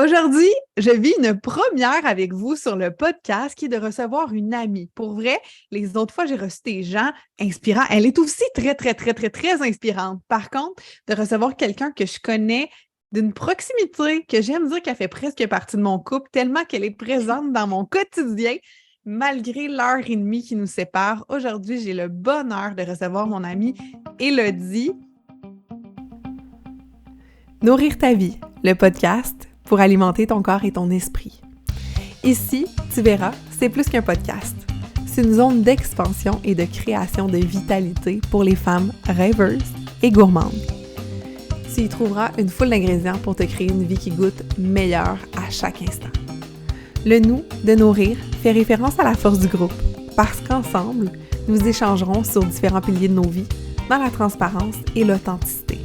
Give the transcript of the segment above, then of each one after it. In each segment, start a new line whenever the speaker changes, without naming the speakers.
Aujourd'hui, je vis une première avec vous sur le podcast qui est de recevoir une amie. Pour vrai, les autres fois, j'ai reçu des gens inspirants. Elle est aussi très, très, très, très, très inspirante. Par contre, de recevoir quelqu'un que je connais d'une proximité, que j'aime dire qu'elle fait presque partie de mon couple, tellement qu'elle est présente dans mon quotidien, malgré l'heure et demie qui nous sépare. Aujourd'hui, j'ai le bonheur de recevoir mon amie Élodie. Nourrir ta vie, le podcast pour alimenter ton corps et ton esprit. Ici, tu verras, c'est plus qu'un podcast. C'est une zone d'expansion et de création de vitalité pour les femmes rêveuses et gourmandes. Tu y trouveras une foule d'ingrédients pour te créer une vie qui goûte meilleure à chaque instant. Le nous de nourrir fait référence à la force du groupe, parce qu'ensemble, nous échangerons sur différents piliers de nos vies, dans la transparence et l'authenticité.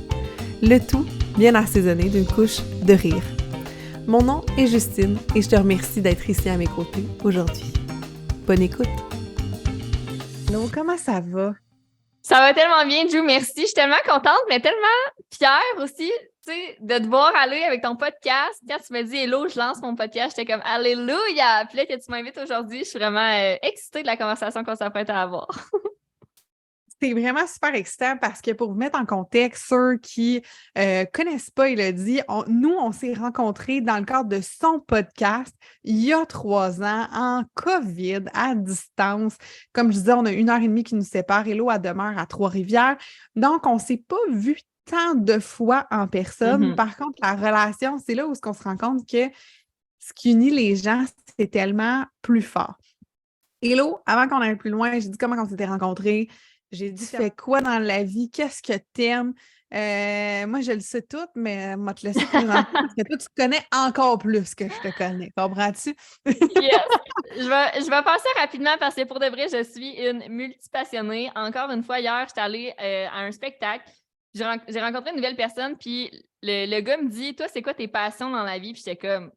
Le tout bien assaisonné d'une couche de rire. Mon nom est Justine et je te remercie d'être ici à mes côtés aujourd'hui. Bonne écoute! Hello, comment ça va?
Ça va tellement bien, Ju, merci. Je suis tellement contente, mais tellement fière aussi, tu sais, de te voir aller avec ton podcast. Quand tu m'as dit « Hello, je lance mon podcast », j'étais comme « Alléluia ». Puis là, que tu m'invites aujourd'hui, je suis vraiment excitée de la conversation qu'on s'apprête à avoir.
C'est vraiment super excitant parce que pour vous mettre en contexte, ceux qui connaissent pas Élodie, on s'est rencontrés dans le cadre de son podcast il y a 3 ans en COVID, à distance. Comme je disais, on a 1 heure et demie qui nous sépare. Hello, elle demeure à Trois-Rivières. Donc, on ne s'est pas vu tant de fois en personne. Par contre, la relation, c'est là où on se rend compte que ce qui unit les gens, c'est tellement plus fort. Hello, avant qu'on aille plus loin, j'ai dit comment on s'était rencontrés. J'ai dit, fais quoi dans la vie? Qu'est-ce que t'aimes? Moi, je le sais tout, mais moi, te laisser te présenter parce que toi, tu te connais encore plus que je te connais. Comprends-tu?
Yes! Je vais passer rapidement parce que pour de vrai, je suis une multipassionnée. Encore une fois, hier, j'étais allée à un spectacle. J'ai rencontré une nouvelle personne, puis le gars me dit « Toi, c'est quoi tes passions dans la vie? » Puis j'étais comme...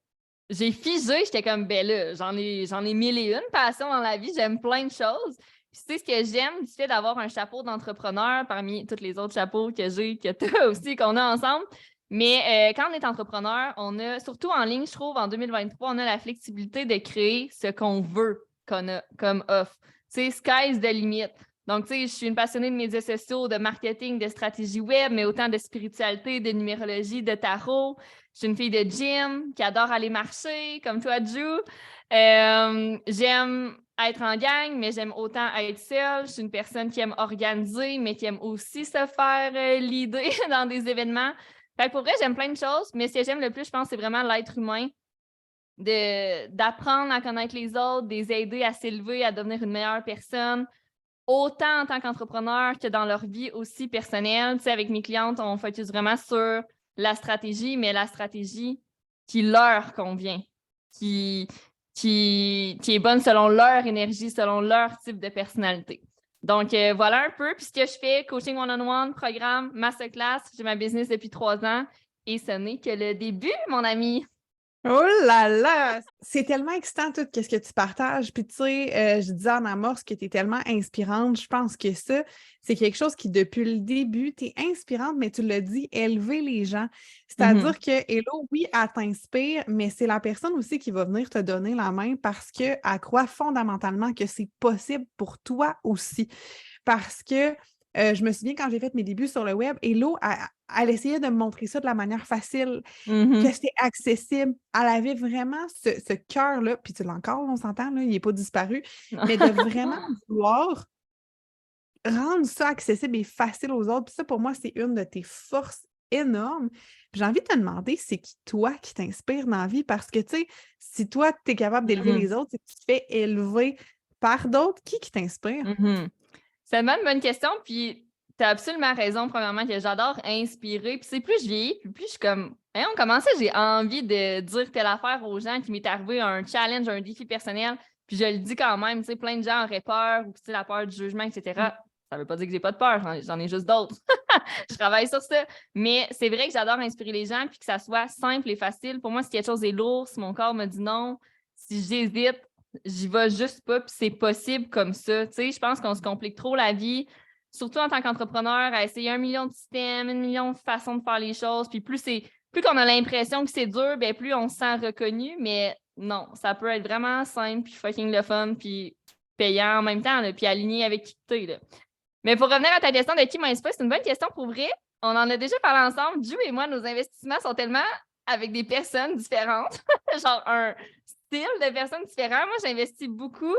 J'ai figé, j'étais comme « Ben là, j'en ai 1001 passions dans la vie, j'aime plein de choses. » Puis tu sais, ce que j'aime du fait d'avoir un chapeau d'entrepreneur parmi tous les autres chapeaux que j'ai, que tu as aussi, qu'on a ensemble. Mais quand on est entrepreneur, on a, surtout en ligne, je trouve, en 2023, on a la flexibilité de créer ce qu'on veut qu'on a comme offre. Tu sais, sky's the limit. Donc, tu sais, je suis une passionnée de médias sociaux, de marketing, de stratégie web, mais autant de spiritualité, de numérologie, de tarot. Je suis une fille de gym qui adore aller marcher, comme toi, Ju. J'aime être en gang, mais j'aime autant être seule. Je suis une personne qui aime organiser, mais qui aime aussi se faire leader dans des événements. Fait que pour vrai, j'aime plein de choses, mais ce que j'aime le plus, je pense, c'est vraiment l'être humain, d'apprendre à connaître les autres, de les aider à s'élever, à devenir une meilleure personne, autant en tant qu'entrepreneur que dans leur vie aussi personnelle. Tu sais, avec mes clientes, on focus vraiment sur la stratégie, mais la stratégie qui leur convient, qui est bonne selon leur énergie, selon leur type de personnalité. Donc, voilà un peu. Puis ce que je fais, coaching one-on-one, programme, masterclass, j'ai ma business depuis 3 ans et ce n'est que le début, mon ami.
Oh là là! C'est tellement excitant tout ce que tu partages. Puis tu sais, je disais en amorce que tu es tellement inspirante. Je pense que ça, c'est quelque chose qui, depuis le début, tu es inspirante, mais tu l'as dit, élever les gens. C'est-à-dire que Hello, oui, elle t'inspire, mais c'est la personne aussi qui va venir te donner la main parce qu'elle croit fondamentalement que c'est possible pour toi aussi. Parce que je me souviens quand j'ai fait mes débuts sur le web, Hello, elle essayait de me montrer ça de la manière facile, que c'était accessible. Elle avait vraiment ce cœur-là, puis tu l'as encore, on s'entend, là, il n'est pas disparu, mais de vraiment vouloir rendre ça accessible et facile aux autres. Puis ça, pour moi, c'est une de tes forces énormes. Puis j'ai envie de te demander, c'est qui toi qui t'inspire dans la vie? Parce que, tu sais, si toi, tu es capable d'élever les autres, c'est que tu te fais élever par d'autres, qui t'inspire?
C'est vraiment une bonne question, puis tu as absolument raison, premièrement, que j'adore inspirer. Puis c'est plus je vieillis, puis je suis comme, on commence ça, j'ai envie de dire telle affaire aux gens qui m'est arrivé un challenge, un défi personnel, puis je le dis quand même, tu sais, plein de gens auraient peur, ou tu sais, la peur du jugement, etc. Ça veut pas dire que j'ai pas de peur, j'en ai juste d'autres. Je travaille sur ça. Mais c'est vrai que j'adore inspirer les gens, puis que ça soit simple et facile. Pour moi, si quelque chose est lourd, si mon corps me dit non, si j'hésite, j'y vais juste pas, puis c'est possible comme ça. Tu sais, je pense qu'on se complique trop la vie, surtout en tant qu'entrepreneur, à essayer 1 million de systèmes, 1 million de façons de faire les choses, puis plus c'est plus qu'on a l'impression que c'est dur, ben plus on se sent reconnu, mais non, ça peut être vraiment simple, puis fucking le fun, puis payant en même temps, là, puis aligné avec qui t'es, là. Mais pour revenir à ta question de qui m'inspire, c'est une bonne question pour vrai. On en a déjà parlé ensemble. Ju et moi, nos investissements sont tellement avec des personnes différentes, genre un style de personnes différents. Moi, j'investis beaucoup.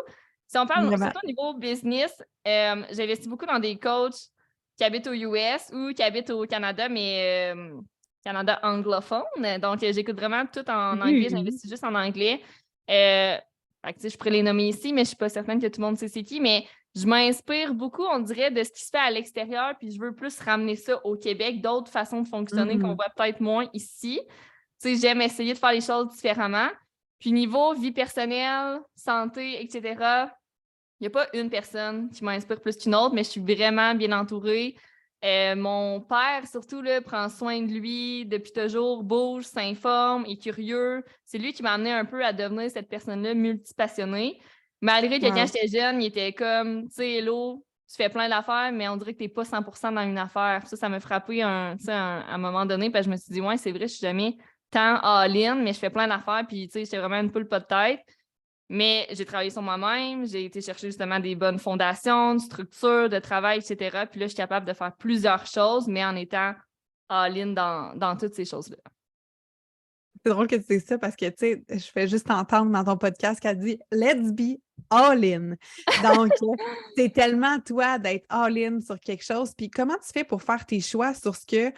Si on parle
Vraiment.
surtout au niveau business, j'investis beaucoup dans des coachs qui habitent aux US ou qui habitent au Canada, mais Canada anglophone. Donc, j'écoute vraiment tout en anglais. J'investis juste en anglais. Fait que, je pourrais les nommer ici, mais je ne suis pas certaine que tout le monde sait c'est qui. Mais je m'inspire beaucoup, on dirait, de ce qui se fait à l'extérieur, puis je veux plus ramener ça au Québec, d'autres façons de fonctionner qu'on voit peut-être moins ici. Tu sais, j'aime essayer de faire les choses différemment. Puis niveau vie personnelle, santé, etc., il n'y a pas une personne qui m'inspire plus qu'une autre, mais je suis vraiment bien entourée. Mon père, surtout, là, prend soin de lui depuis toujours, bouge, s'informe, est curieux. C'est lui qui m'a amené un peu à devenir cette personne-là multipassionnée. Malgré que quand j'étais jeune, il était comme, tu sais, hello, tu fais plein d'affaires, mais on dirait que tu n'es pas 100% dans une affaire. Ça m'a frappé à un moment donné, parce que je me suis dit, ouais, c'est vrai, je suis jamais tant all-in, mais je fais plein d'affaires, puis tu sais, j'étais vraiment une poule pas de tête. Mais j'ai travaillé sur moi-même, j'ai été chercher justement des bonnes fondations, de structure, de travail, etc. Puis là, je suis capable de faire plusieurs choses, mais en étant all-in dans toutes ces choses-là.
C'est drôle que tu dises ça parce que, tu sais, je fais juste entendre dans ton podcast qu'elle dit « Let's be all-in ». Donc, c'est tellement toi d'être all-in sur quelque chose. Puis comment tu fais pour faire tes choix sur ce que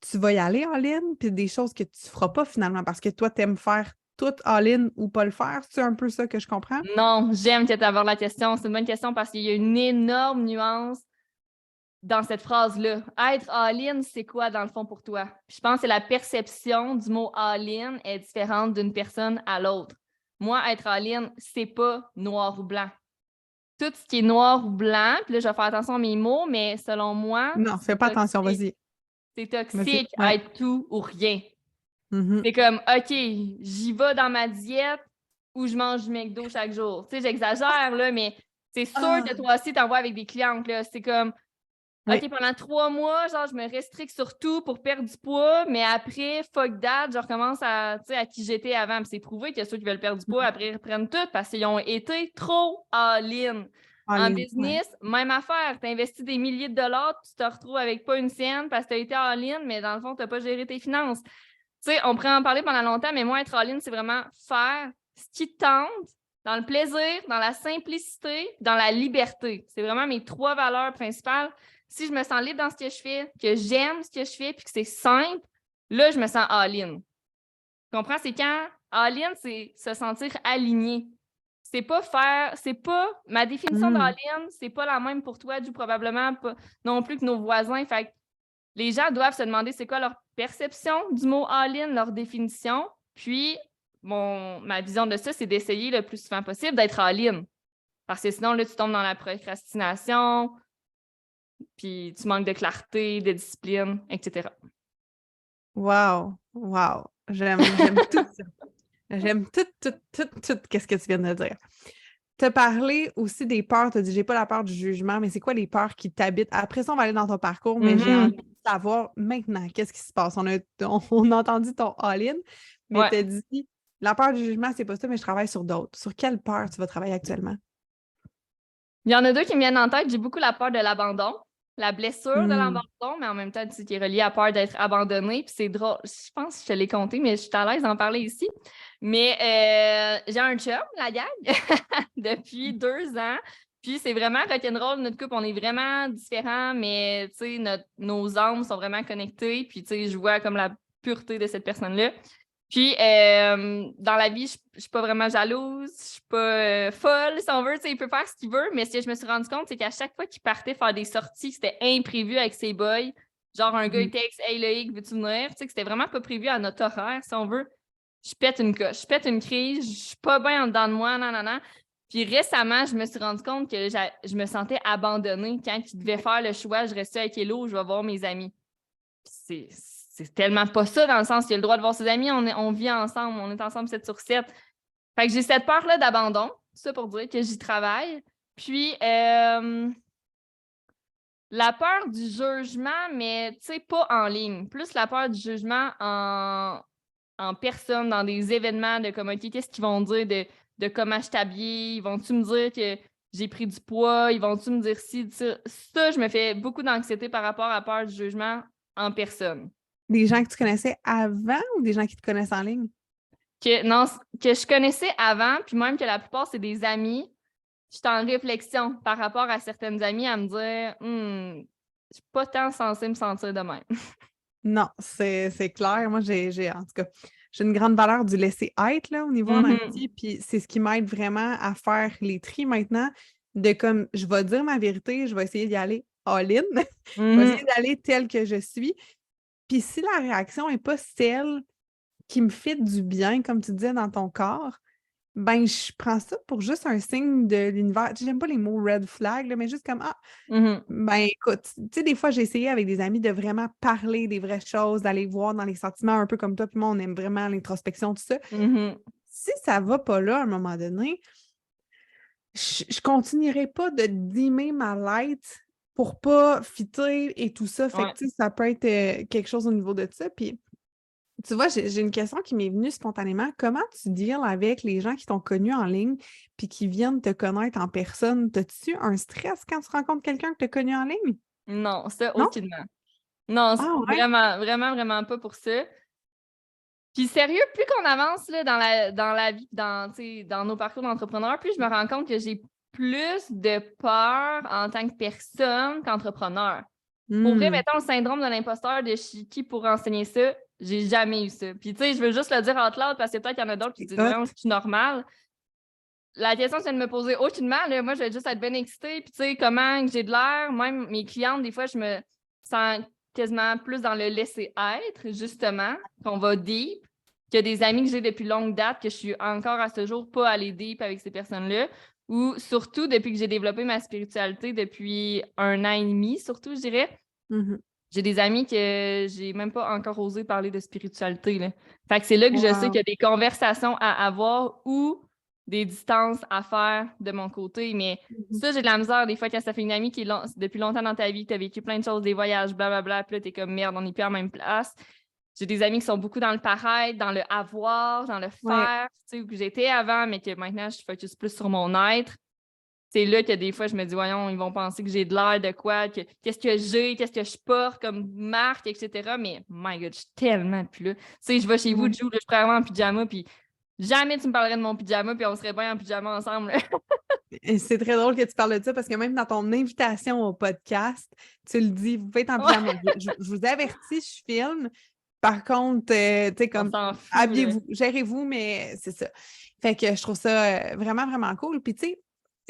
tu vas y aller all-in, puis des choses que tu ne feras pas finalement parce que toi, tu aimes faire tout all-in ou pas le faire? C'est un peu ça que je comprends?
Non, j'aime que tu abordes la question. C'est une bonne question parce qu'il y a une énorme nuance dans cette phrase-là. Être all-in, c'est quoi dans le fond pour toi? Puis je pense que la perception du mot all-in est différente d'une personne à l'autre. Moi, être all-in, c'est pas noir ou blanc. Tout ce qui est noir ou blanc, puis là, je vais faire attention à mes mots, mais selon moi,
Non, fais pas attention, vas-y.
c'est
Vas-y,
toxique
ouais.
être tout ou rien.
Mhm.
C'est comme, OK, j'y vais dans ma diète ou je mange du McDo chaque jour. Tu sais, j'exagère, là, mais c'est sûr que
Ah,
toi aussi, t'en vois avec des clientes, là. C'est comme,
oui.
OK, pendant 3 mois, genre, je me restricte sur tout pour perdre du poids, mais après, fuck that, je recommence à qui j'étais avant. Puis c'est prouvé que ceux qui veulent perdre du poids, après, ils reprennent tout parce qu'ils ont été trop all-in. En
All-in, ouais.
business, même affaire. Tu investis des milliers de dollars, tu te retrouves avec pas une scène parce que tu as été all-in, mais dans le fond, tu n'as pas géré tes finances. Tu sais, on pourrait en parler pendant longtemps, mais moi, être all-in, c'est vraiment faire ce qui te tente, dans le plaisir, dans la simplicité, dans la liberté. C'est vraiment mes 3 valeurs principales. Si je me sens libre dans ce que je fais, que j'aime ce que je fais, puis que c'est simple, là, je me sens all-in. Tu comprends? C'est quand all-in, c'est se sentir aligné. C'est pas ma définition d'all-in, c'est pas la même pour toi, du probablement pas non plus que nos voisins. Fait que les gens doivent se demander c'est quoi leur perception du mot all-in, leur définition. Puis, ma vision de ça, c'est d'essayer le plus souvent possible d'être all-in. Parce que sinon, là, tu tombes dans la procrastination, puis tu manques de clarté, de discipline, etc.
Wow, wow. J'aime tout ça. J'aime tout qu'est-ce que tu viens de dire. Tu as parlé aussi des peurs, tu as dit j'ai pas la peur du jugement, mais c'est quoi les peurs qui t'habitent? Après ça, on va aller dans ton parcours, mais j'ai envie de savoir maintenant qu'est-ce qui se passe. On a entendu ton all-in, mais tu as dit la peur du jugement, c'est pas ça, mais je travaille sur d'autres. Sur quelle peur tu vas travailler actuellement?
Il y en a 2 qui me viennent en tête. J'ai beaucoup la peur de l'abandon, la blessure de l'abandon, mais en même temps, qui est reliée à peur d'être abandonnée. Puis c'est drôle. Je pense que je te l'ai compté, mais je suis à l'aise d'en parler ici. Mais j'ai un chum, la gang, depuis 2 ans. Puis c'est vraiment rock'n'roll, notre couple. On est vraiment différents, mais tu sais, nos âmes sont vraiment connectées. Puis tu sais, je vois comme la pureté de cette personne-là. Puis, dans la vie, je suis pas vraiment jalouse, je suis pas folle, si on veut, tu sais, il peut faire ce qu'il veut, mais ce que je me suis rendu compte, c'est qu'à chaque fois qu'il partait faire des sorties, c'était imprévu avec ses boys, genre un gars, il texte « Hey Loïc, veux-tu venir? » Tu sais, que c'était vraiment pas prévu à notre horaire, si on veut. Je pète une coche, je pète une crise, je suis pas bien en dedans de moi, non. Puis récemment, je me suis rendu compte que je me sentais abandonnée. Quand il devait faire le choix, je restais avec Hello, je vais voir mes amis. C'est tellement pas ça, dans le sens qu'il a le droit de voir ses amis, on vit ensemble, on est ensemble 7 sur 7. Fait que j'ai cette peur-là d'abandon, ça pour dire que j'y travaille. Puis, La peur du jugement, mais tu sais, pas en ligne. Plus la peur du jugement en personne, dans des événements de comme, OK, qu'est-ce qu'ils vont dire de comment je t'habille? Ils vont-tu me dire que j'ai pris du poids? Ils vont-tu me dire ci, ça? Ça, je me fais beaucoup d'anxiété par rapport à la peur du jugement en personne.
Des gens que tu connaissais avant ou des gens qui te connaissent en ligne?
Non, que je connaissais avant, puis même que la plupart, c'est des amis. Je suis en réflexion par rapport à certaines amies à me dire je suis pas tant censée me sentir de même.
Non, c'est clair. Moi, en tout cas, j'ai une grande valeur du laisser être là, au niveau en amitié, puis c'est ce qui m'aide vraiment à faire les tris maintenant, de comme, je vais dire ma vérité, je vais essayer d'y aller all-in, je vais essayer d'aller telle que je suis. Puis si la réaction n'est pas celle qui me fait du bien, comme tu disais, dans ton corps, ben je prends ça pour juste un signe de l'univers. J'aime pas les mots red flag, là, mais juste comme ben écoute, tu sais, des fois, j'ai essayé avec des amis de vraiment parler des vraies choses, d'aller voir dans les sentiments, un peu comme toi, puis moi, on aime vraiment l'introspection, tout ça. Si ça va pas là, à un moment donné, je continuerai pas de dimmer ma light pour pas fitter et tout ça. Fait que,
Ouais.
tu sais, ça peut être quelque chose au niveau de ça. Puis, tu vois, j'ai une question qui m'est venue spontanément. Comment tu deals avec les gens qui t'ont connu en ligne puis qui viennent te connaître en personne? T'as-tu un stress quand tu rencontres quelqu'un que tu as connu en ligne?
Non, ça,
Non?
aucunement. Non,
Ah ouais?
vraiment, vraiment, vraiment pas pour ça. Puis sérieux, plus qu'on avance là, dans la vie, dans nos parcours d'entrepreneur, plus je me rends compte que j'ai plus de peur en tant que personne qu'entrepreneur. Pour vrai, mettons le syndrome de l'imposteur de qui pour enseigner ça, j'ai jamais eu ça. Puis tu sais, je veux juste le dire out loud parce que peut-être qu'il y en a d'autres qui disent vraiment je suis normale. La question, c'est de me poser aucunement. Là, moi, je vais juste être bien excitée. Puis tu sais, comment j'ai de l'air. Même mes clientes, des fois, je me sens quasiment plus dans le laisser-être, justement, qu'on va deep, qu'il y a des amis que j'ai depuis longue date, que je suis encore à ce jour pas allée deep avec ces personnes-là. Ou surtout, depuis que j'ai développé ma spiritualité depuis 1 an et demi, surtout, je dirais, j'ai des amis que j'ai même pas encore osé parler de spiritualité. Là. Fait que c'est là que je sais qu'il y a des conversations à avoir ou des distances à faire de mon côté. Mais ça, j'ai de la misère des fois quand ça fait une amie qui est depuis longtemps dans ta vie, tu as vécu plein de choses, des voyages, blablabla, puis là, t'es comme merde, on n'est plus à la même place. J'ai des amis qui sont beaucoup dans le paraître, dans le avoir, dans le
Ouais.
faire, tu sais, où j'étais avant, mais que maintenant, je focus plus sur mon être. C'est là que des fois, je me dis, voyons, ils vont penser que j'ai de l'air de quoi, qu'est-ce que j'ai, qu'est-ce que je porte comme marque, etc. Mais, my God, je suis tellement plus là. Tu sais, je vais chez vous, Jou, là, je pourrais avoir en pyjama, puis jamais tu me parlerais de mon pyjama, puis on serait bien en pyjama ensemble.
Et c'est très drôle que tu parles de ça parce que même dans ton invitation au podcast, tu le dis, vous pouvez être en pyjama. Je vous avertis, je filme. Par contre, tu sais,
On
comme,
s'en fout.
habillez-vous, gérez-vous, mais c'est ça. Fait que je trouve ça vraiment, vraiment cool. Puis, tu sais,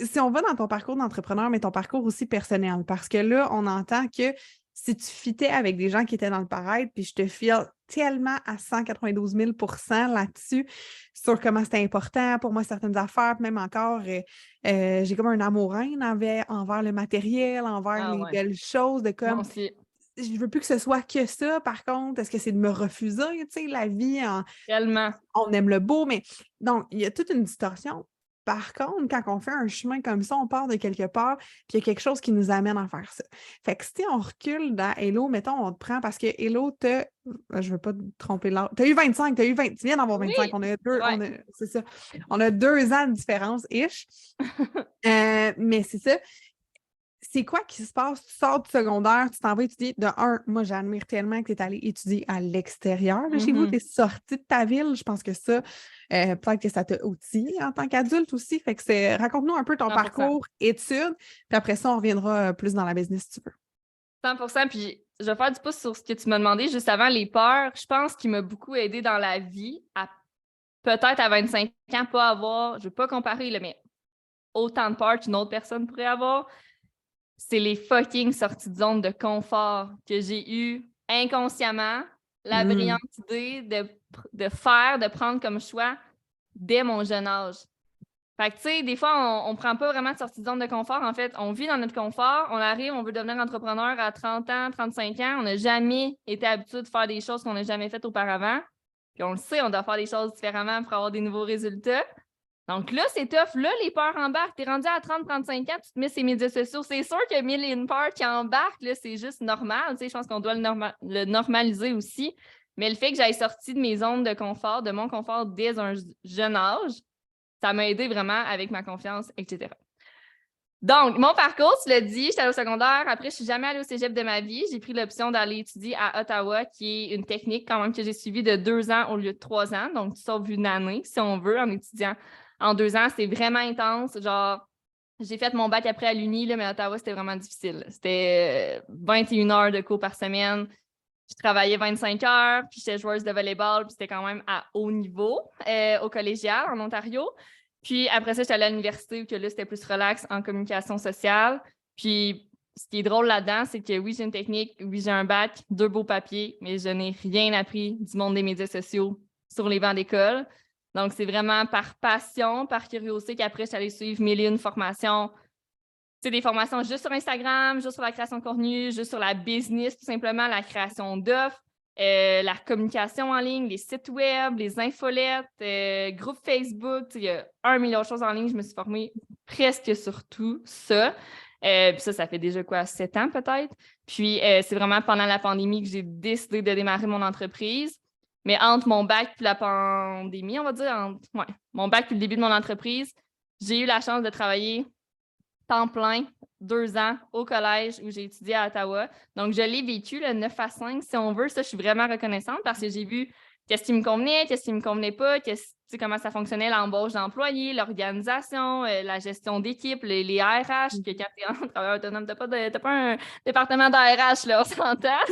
si on va dans ton parcours d'entrepreneur, mais ton parcours aussi personnel, parce que là, on entend que si tu fitais avec des gens qui étaient dans le paraître, puis je te file tellement à 192 000 % là-dessus, sur comment c'était important pour moi, certaines affaires, puis même encore, j'ai comme un amour-haine envers le matériel, envers les belles choses, de
Moi
comme,
aussi.
je veux plus que ce soit que ça, par contre, est-ce que c'est de me refuser, tu sais, la vie,
Tellement.
on aime le beau, mais donc, il y a toute une distorsion. Par contre, quand on fait un chemin comme ça, on part de quelque part, puis il y a quelque chose qui nous amène à faire ça. Fait que si on recule dans Hello, mettons, on te prend parce que Hello, je ne veux pas te tromper l'âge. Tu as eu 25, tu as eu 20, tu viens d'avoir 25.
Oui!
On a deux,
Ouais.
c'est ça. On a 2 ans de différence, ish. Mais c'est ça. C'est quoi qui se passe? Tu sors du secondaire, tu t'en vas étudier. De un, moi, j'admire tellement que tu es allé étudier à l'extérieur de chez vous. Tu es sorti de ta ville. Je pense que ça, peut-être que ça t'a outillé en tant qu'adulte aussi. Fait que raconte-nous un peu ton
100%.
parcours, études, puis après ça, on reviendra plus dans la business si tu veux.
100%. Puis je vais faire du pouce sur ce que tu m'as demandé juste avant, les peurs. Je pense qu'il m'a beaucoup aidé dans la vie à peut-être à 25 ans pas avoir, je ne veux pas comparer, là, mais autant de peur qu'une autre personne pourrait avoir. C'est les fucking sorties de zone de confort que j'ai eu inconsciemment la brillante idée de faire, de prendre comme choix dès mon jeune âge. Fait que, tu sais, des fois, on prend pas vraiment de sortie de zone de confort. En fait, on vit dans notre confort, on arrive, on veut devenir entrepreneur à 30 ans, 35 ans. On n'a jamais été habitué de faire des choses qu'on n'a jamais faites auparavant. Puis on le sait, on doit faire des choses différemment pour avoir des nouveaux résultats. Donc là, c'est tough. Là, les peurs embarquent. T'es rendu à 30-35 ans, tu te mets ces médias sociaux. C'est sûr que 1001 peurs qui embarquent, là, c'est juste normal. Tu sais, je pense qu'on doit le normaliser aussi. Mais le fait que j'aille sorti de mes zones de confort, de mon confort dès un jeune âge, ça m'a aidé vraiment avec ma confiance, etc. Donc, mon parcours, tu l'as dit, j'étais allée au secondaire. Après, je ne suis jamais allée au cégep de ma vie. J'ai pris l'option d'aller étudier à Ottawa, qui est une technique quand même que j'ai suivie de 2 ans au lieu de 3 ans. Donc, tu sauves une année, si on veut, en étudiant en 2 ans. C'est vraiment intense. Genre, j'ai fait mon bac après à l'Uni, là, mais à Ottawa, c'était vraiment difficile. C'était 21 heures de cours par semaine. Je travaillais 25 heures, puis j'étais joueuse de volleyball, puis c'était quand même à haut niveau au collégial en Ontario. Puis après ça, j'étais allée à l'université où que là, c'était plus relax en communication sociale. Puis ce qui est drôle là-dedans, c'est que oui, j'ai une technique, oui, j'ai un bac, 2 beaux papiers, mais je n'ai rien appris du monde des médias sociaux sur les bancs d'école. Donc, c'est vraiment par passion, par curiosité qu'après, je suis allée suivre 1001 formations. C'est des formations juste sur Instagram, juste sur la création de contenu, juste sur la business, tout simplement, la création d'offres, la communication en ligne, les sites web, les infolettes, groupe Facebook. Il y a 1 million de choses en ligne. Je me suis formée presque sur tout ça. Puis ça fait déjà quoi, 7 ans peut-être. Puis c'est vraiment pendant la pandémie que j'ai décidé de démarrer mon entreprise. Mais entre mon bac et la pandémie, on va dire, mon bac et le début de mon entreprise, j'ai eu la chance de travailler temps plein, 2 ans au collège où j'ai étudié à Ottawa. Donc, je l'ai vécu, le 9 à 5, si on veut. Ça, je suis vraiment reconnaissante parce que j'ai vu qu'est-ce qui me convenait, qu'est-ce qui ne me convenait pas, comment ça fonctionnait l'embauche d'employés, l'organisation, la gestion d'équipe, les RH, que quand tu es en travailleur autonome, tu n'as pas un département d'ARH, là, on s'entend.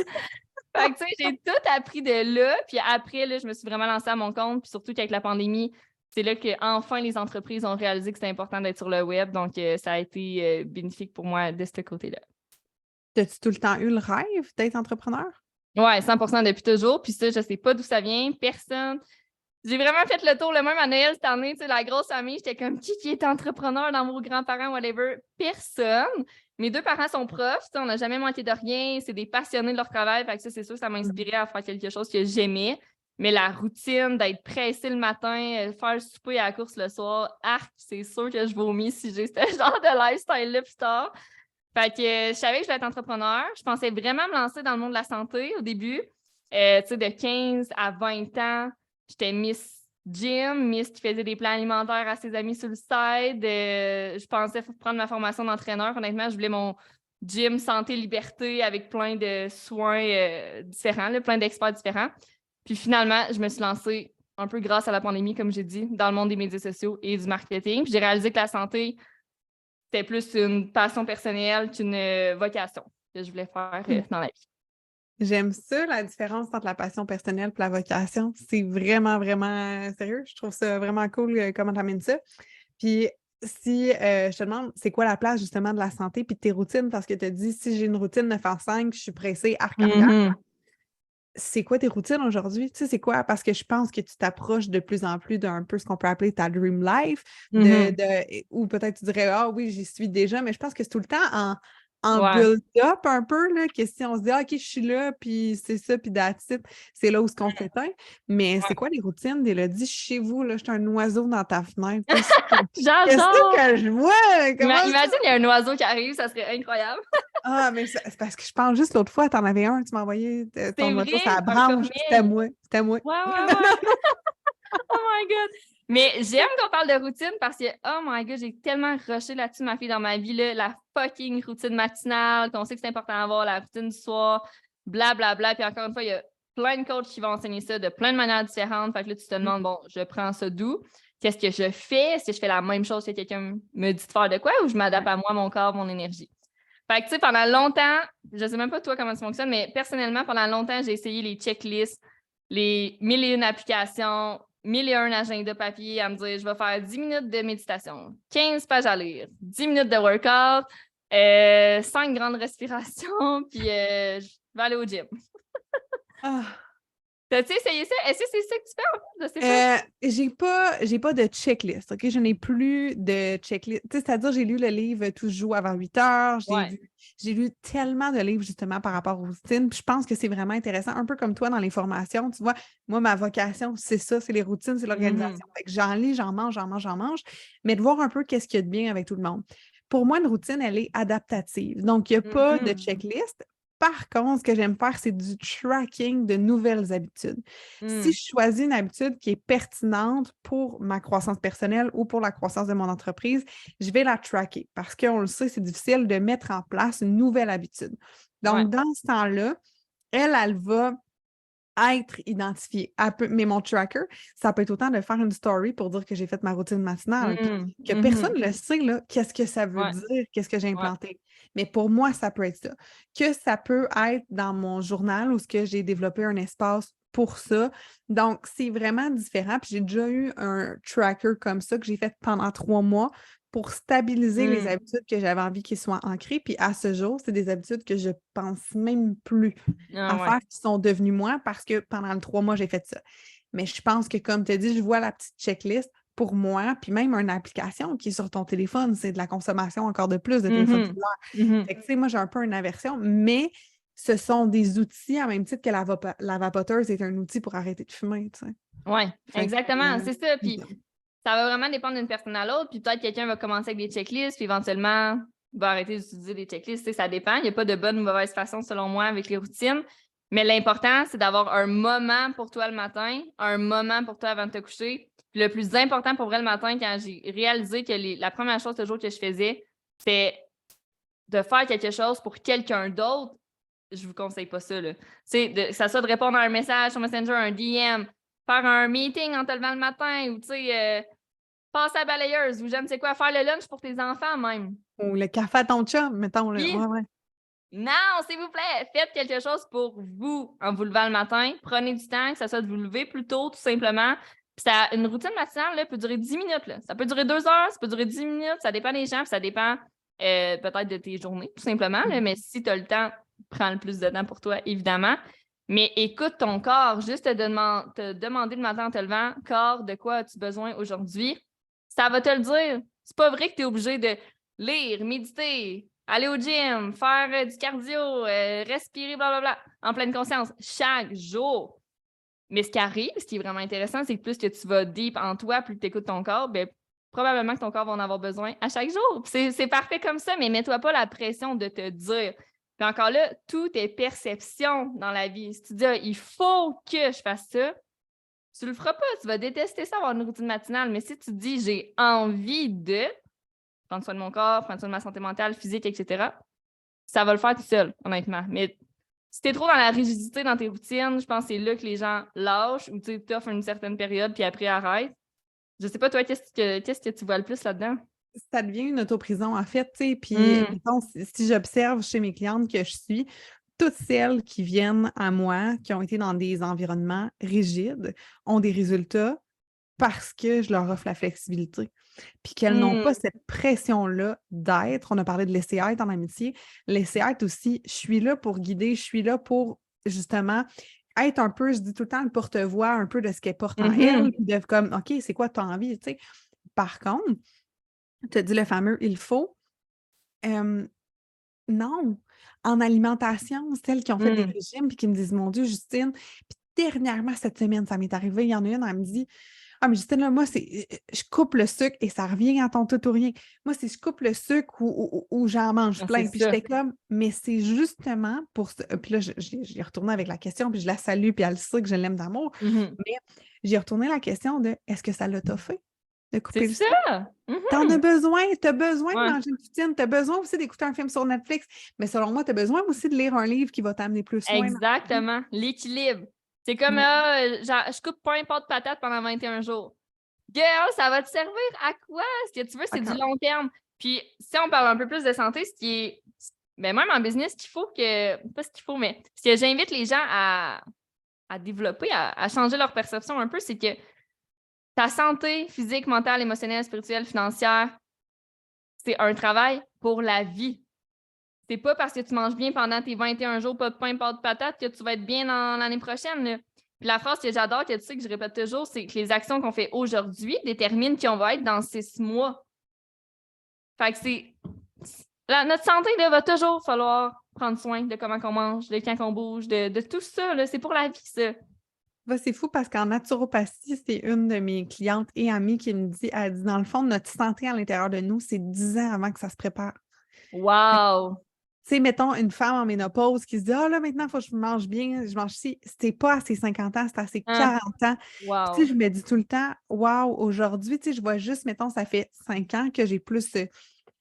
Fait que, tu sais, j'ai tout appris de là. Puis après, là, je me suis vraiment lancée à mon compte. Puis surtout qu'avec la pandémie, c'est là qu'enfin les entreprises ont réalisé que c'était important d'être sur le web. Donc, ça a été bénéfique pour moi de ce côté-là.
As-tu tout le temps eu le rêve d'être entrepreneur?
Oui, 100% depuis toujours. Puis ça, je ne sais pas d'où ça vient. Personne. J'ai vraiment fait le tour le même à Noël cette année. Tu sais, la grosse famille, j'étais comme qui est entrepreneur dans vos grands-parents, whatever. Personne. Mes 2 parents sont profs. Tu sais, on n'a jamais manqué de rien. C'est des passionnés de leur travail. Fait que ça, c'est sûr, ça m'a inspiré à faire quelque chose que j'aimais. Mais la routine d'être pressée le matin, faire le souper à la course le soir, arc, c'est sûr que je vomis si j'ai ce genre de lifestyle-là plus tard. Fait que je savais que je voulais être entrepreneur. Je pensais vraiment me lancer dans le monde de la santé au début. Tu sais, de 15 à 20 ans, j'étais Miss Gym, Miss qui faisait des plans alimentaires à ses amis sur le side. Je pensais prendre ma formation d'entraîneur. Honnêtement, je voulais mon gym santé liberté avec plein de soins différents, là, plein d'experts différents. Puis finalement, je me suis lancée un peu grâce à la pandémie, comme j'ai dit, dans le monde des médias sociaux et du marketing. Puis j'ai réalisé que la santé, c'était plus une passion personnelle qu'une vocation que je voulais faire dans la vie.
J'aime ça, la différence entre la passion personnelle et la vocation. C'est vraiment, vraiment sérieux. Je trouve ça vraiment cool comment tu amènes ça. Puis, si je te demande, c'est quoi la place justement de la santé puis de tes routines? Parce que tu as dit, si j'ai une routine 9 à 5, je suis pressée, arc. C'est quoi tes routines aujourd'hui? Tu sais, c'est quoi? Parce que je pense que tu t'approches de plus en plus d'un peu ce qu'on peut appeler ta dream life, ou peut-être tu dirais, ah oui, j'y suis déjà, mais je pense que c'est tout le temps en build-up un peu, là, que si on se dit, ah, OK, je suis là, puis c'est ça, puis that's it, c'est là où ce qu'on s'éteint. Mais c'est quoi les routines d'Élodie chez vous? Là, je suis un oiseau dans ta fenêtre. Qu'est-ce que je vois?
Imagine, il y a un oiseau qui arrive, ça serait incroyable.
Ah, mais c'est parce que je pense juste l'autre fois, t'en avais un, tu m'as envoyé ton oiseau sur la branche. C'était moi. C'était moi.
Ouais. Oh my God. Mais j'aime qu'on parle de routine parce que, oh my God, j'ai tellement rushé là-dessus, ma fille, dans ma vie, là, la fucking routine matinale, qu'on sait que c'est important d'avoir, la routine du soir, blablabla. Puis encore une fois, il y a plein de coachs qui vont enseigner ça de plein de manières différentes. Fait que là, tu te demandes, bon, je prends ça d'où? Qu'est-ce que je fais? Est-ce que je fais la même chose que quelqu'un me dit de faire de quoi ou je m'adapte à moi, mon corps, mon énergie? Fait que, tu sais, pendant longtemps, je sais même pas toi comment ça fonctionne, mais personnellement, pendant longtemps, j'ai essayé les checklists, les 1001 applications, 1001 agendas papier à me dire, je vais faire 10 minutes de méditation, 15 pages à lire, 10 minutes de workout, 5 grandes respirations, puis je vais aller au gym. T'as-tu essayé ça? Est-ce que c'est ça que tu fais, en fait? Je sais pas.
J'ai pas de checklist, OK? Je n'ai plus de checklist. Tu sais, c'est-à-dire, j'ai lu le livre Tout se joue avant 8 heures.
Ouais.
J'ai lu tellement de livres, justement, par rapport aux routines. Puis je pense que c'est vraiment intéressant, un peu comme toi dans les formations. Tu vois, moi, ma vocation, c'est ça, c'est les routines, c'est l'organisation. Fait que j'en lis, j'en mange, j'en mange, j'en mange. Mais de voir un peu qu'est-ce qu'il y a de bien avec tout le monde. Pour moi, une routine, elle est adaptative. Donc, il n'y a pas de checklist. Par contre, ce que j'aime faire, c'est du tracking de nouvelles habitudes. Si je choisis une habitude qui est pertinente pour ma croissance personnelle ou pour la croissance de mon entreprise, je vais la tracker parce qu'on le sait, c'est difficile de mettre en place une nouvelle habitude. Donc, dans ce temps-là, elle va être identifiée. Mais mon tracker, ça peut être autant de faire une story pour dire que j'ai fait ma routine matinale, que personne ne le sait, là, qu'est-ce que ça veut dire, qu'est-ce que j'ai implanté. Mais pour moi, ça peut être ça. Que ça peut être dans mon journal où j'ai développé un espace pour ça. Donc, c'est vraiment différent. Puis j'ai déjà eu un tracker comme ça que j'ai fait pendant 3 mois pour stabiliser les habitudes que j'avais envie qu'ils soient ancrées. Puis à ce jour, c'est des habitudes que je pense même plus à faire qui sont devenues moi parce que pendant les 3 mois, j'ai fait ça. Mais je pense que, comme tu as dit, je vois la petite checklist pour moi, puis même une application qui est sur ton téléphone, c'est de la consommation encore de plus de téléphone cellulaire. Fait que, tu sais, moi, j'ai un peu une aversion, mais ce sont des outils, à même titre que la vapoteuse est un outil pour arrêter de fumer, tu sais.
Oui, exactement, c'est ça. Puis ça va vraiment dépendre d'une personne à l'autre. Puis peut-être quelqu'un va commencer avec des checklists, puis éventuellement va arrêter d'utiliser des checklists. Tu sais, ça dépend. Il n'y a pas de bonne ou mauvaise façon, selon moi, avec les routines. Mais l'important, c'est d'avoir un moment pour toi le matin, un moment pour toi avant de te coucher. Puis le plus important pour vrai le matin, quand j'ai réalisé que la première chose toujours que je faisais, c'est de faire quelque chose pour quelqu'un d'autre. Je vous conseille pas ça, là. Que ça soit de répondre à un message sur Messenger, un DM, faire un meeting en te levant le matin ou, tu sais, passer à la balayeuse ou je ne sais quoi, faire le lunch pour tes enfants même.
Ou le café à ton chum, mettons. Là.
Puis, non, s'il vous plaît, faites quelque chose pour vous en vous levant le matin. Prenez du temps, que ça soit de vous lever plus tôt, tout simplement. Puis une routine matinale là, peut durer 10 minutes. Là. Ça peut durer 2 heures, ça peut durer 10 minutes, ça dépend des gens, puis ça dépend peut-être de tes journées, tout simplement. Là, mais si tu as le temps, prends le plus de temps pour toi, évidemment. Mais écoute ton corps, juste te demander le matin en te levant, corps, de quoi as-tu besoin aujourd'hui? Ça va te le dire. C'est pas vrai que tu es obligé de lire, méditer, aller au gym, faire du cardio, respirer, blablabla, en pleine conscience, chaque jour. Mais ce qui arrive, ce qui est vraiment intéressant, c'est que plus que tu vas deep en toi, plus que tu écoutes ton corps, bien, probablement que ton corps va en avoir besoin à chaque jour. C'est parfait comme ça, mais mets-toi pas la pression de te dire. Puis encore là, tout est perception dans la vie. Si tu dis, il faut que je fasse ça, tu le feras pas. Tu vas détester ça, avoir une routine matinale. Mais si tu dis, j'ai envie de prendre soin de mon corps, prendre soin de ma santé mentale, physique, etc., ça va le faire tout seul, honnêtement. Mais si tu es trop dans la rigidité dans tes routines, je pense que c'est là que les gens lâchent ou tu t'offres une certaine période puis après arrêtent. Je sais pas, toi, qu'est-ce que tu vois le plus là-dedans?
Ça devient une autoprison, en fait, tu sais. Puis, mettons, si j'observe chez mes clientes que je suis, toutes celles qui viennent à moi, qui ont été dans des environnements rigides, ont des résultats parce que je leur offre la flexibilité. Puis qu'elles n'ont pas cette pression-là d'être. On a parlé de laisser être en amitié. Laisser être aussi, je suis là pour guider, je suis là pour justement être un peu, je dis tout le temps, le porte-voix un peu de ce qu'elle porte en elle, puis de comme, OK, c'est quoi tu as envie, tu sais. Par contre, tu as dit le fameux il faut. Non. En alimentation, celles qui ont fait des régimes puis qui me disent mon Dieu, Justine, puis dernièrement cette semaine, ça m'est arrivé, il y en a une, elle me dit ah, mais Justine, là, moi, je coupe le sucre et ça revient à ton tout ou rien. Moi, si je coupe le sucre ou j'en mange plein, puis j'étais comme, mais c'est justement pour ça. Puis là, j'y retourné avec la question, puis je la salue, puis elle sait que je l'aime d'amour. Mais j'ai retourné la question de est-ce que ça l'a toffé de couper le sucre?
C'est ça!
T'en as besoin, t'as besoin de manger une poutine, t'as besoin aussi d'écouter un film sur Netflix, mais selon moi, t'as besoin aussi de lire un livre qui va t'amener plus loin.
Exactement, l'équilibre. C'est comme, je coupe pas un pot de patate pendant 21 jours. Girl, ça va te servir à quoi? Ce que tu veux, c'est du long terme. Puis, si on parle un peu plus de santé, ce qui est, ben, même en business, pas ce qu'il faut, mais ce que j'invite les gens à développer, à changer leur perception un peu, c'est que ta santé physique, mentale, émotionnelle, spirituelle, financière, c'est un travail pour la vie. C'est pas parce que tu manges bien pendant tes 21 jours, pas de pain, pas de patate, que tu vas être bien l'année prochaine. Là. Puis la phrase que j'adore, que tu sais que je répète toujours, c'est que les actions qu'on fait aujourd'hui déterminent qui on va être dans 6 mois. Fait que notre santé, là, va toujours falloir prendre soin de comment on mange, de quand on bouge, de tout ça. Là, c'est pour la vie, ça.
Bah, c'est fou parce qu'en naturopathie, c'est une de mes clientes et amies qui me dit, elle dit, dans le fond, notre santé à l'intérieur de nous, c'est 10 ans avant que ça se prépare.
Wow!
Tu sais, mettons une femme en ménopause qui se dit, ah là, maintenant, il faut que je mange bien, je mange ci. C'était pas à ses 50 ans, c'était à ses 40 ans. Puis,
Wow!
tu sais, je me dis tout le temps, waouh, aujourd'hui, tu sais, je vois juste, mettons, ça fait 5 ans que j'ai plus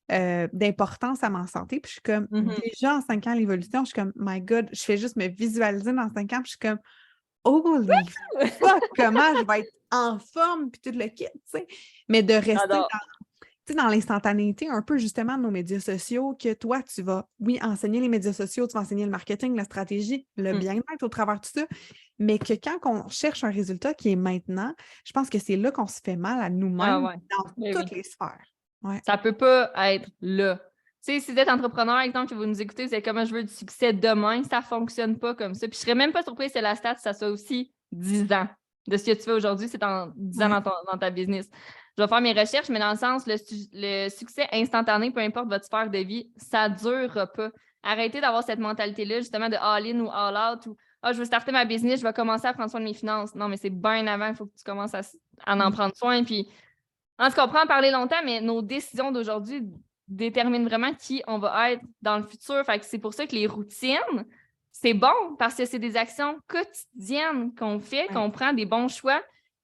d'importance à ma santé. Puis, je suis comme, déjà en 5 ans, l'évolution, je suis comme, my God, je fais juste me visualiser dans 5 ans, puis je suis comme, holy fuck, comment je vais être en forme, puis tout le kit, tu sais. Mais de rester dans l'instantanéité un peu justement de nos médias sociaux, que toi, tu vas, oui, enseigner les médias sociaux, tu vas enseigner le marketing, la stratégie, le bien-être au travers de tout ça, mais que quand on cherche un résultat qui est maintenant, je pense que c'est là qu'on se fait mal à nous-mêmes dans toutes les sphères. Ouais.
Ça peut pas être là. Tu sais, si vous êtes entrepreneur, exemple, que vous nous écoutez, vous êtes comment je veux du succès demain, ça fonctionne pas comme ça. Puis je serais même pas surprise que la stat, ça soit aussi 10 ans de ce que tu fais aujourd'hui, c'est en 10 ans dans ta business. Je vais faire mes recherches, mais dans le sens, le succès instantané, peu importe votre sphère de vie, ça durera pas. Arrêtez d'avoir cette mentalité-là, justement, de all-in ou all-out ou je veux starter ma business, je vais commencer à prendre soin de mes finances. Non, mais c'est bien avant, il faut que tu commences à en prendre soin. Puis, en tout cas, on peut en parler longtemps, mais nos décisions d'aujourd'hui déterminent vraiment qui on va être dans le futur. Fait que c'est pour ça que les routines, c'est bon parce que c'est des actions quotidiennes qu'on fait, qu'on prend des bons choix.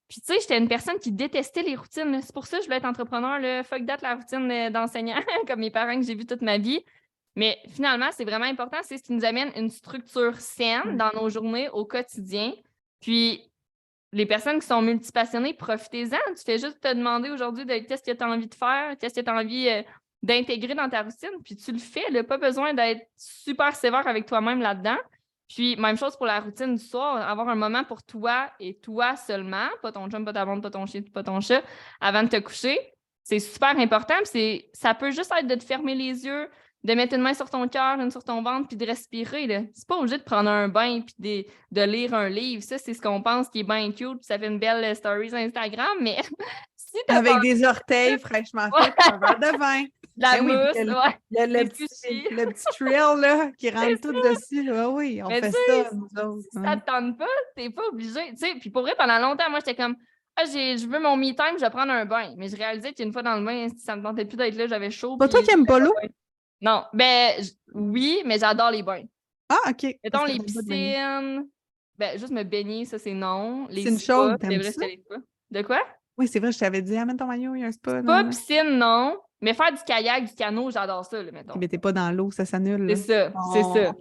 Puis, tu sais, j'étais une personne qui détestait les routines. C'est pour ça que je voulais être entrepreneur. Là. Fuck that, la routine d'enseignant, comme mes parents que j'ai vus toute ma vie. Mais finalement, c'est vraiment important. C'est ce qui nous amène une structure saine dans nos journées au quotidien. Puis, les personnes qui sont multipassionnées, profitez-en. Tu fais juste te demander aujourd'hui qu'est-ce que tu as envie de faire, qu'est-ce que tu as envie d'intégrer dans ta routine, puis tu le fais. Là, pas besoin d'être super sévère avec toi-même là-dedans. Puis, même chose pour la routine du soir, avoir un moment pour toi et toi seulement, pas ton chum, pas ta blonde, pas ton chien, pas ton chat, avant de te coucher. C'est super important. Puis ça peut juste être de te fermer les yeux, de mettre une main sur ton cœur, une sur ton ventre, puis de respirer. Là. C'est pas obligé de prendre un bain puis de lire un livre. Ça, c'est ce qu'on pense qui est bien cute, puis ça fait une belle story Instagram, mais si t'as
avec des orteils fraîchement faits, un verre de vin.
La mousse,
le petit trill là, qui rentre tout dessus. Ah oui, on fait ça, nous autres.
Si ça te tente pas, t'es pas obligé. Puis pour vrai, pendant longtemps, moi, j'étais comme je veux mon me time, je vais prendre un bain. Mais je réalisais qu'une fois dans le bain, ça me tentait plus d'être là, j'avais chaud.
Pas toi qui aimes pas l'eau?
Non, oui, mais j'adore les bains.
Ah, OK.
Mettons les piscines, juste me baigner, ça, c'est non. Les
c'est une chose,
c'est vrai, c'est les spas. De quoi?
Oui, c'est vrai, je t'avais dit, amène ton maillot, il y a un spa.
Spa, piscine, non. Mais faire du kayak, du canot, j'adore ça, là, mettons.
Mais t'es pas dans l'eau, ça s'annule.
C'est ça.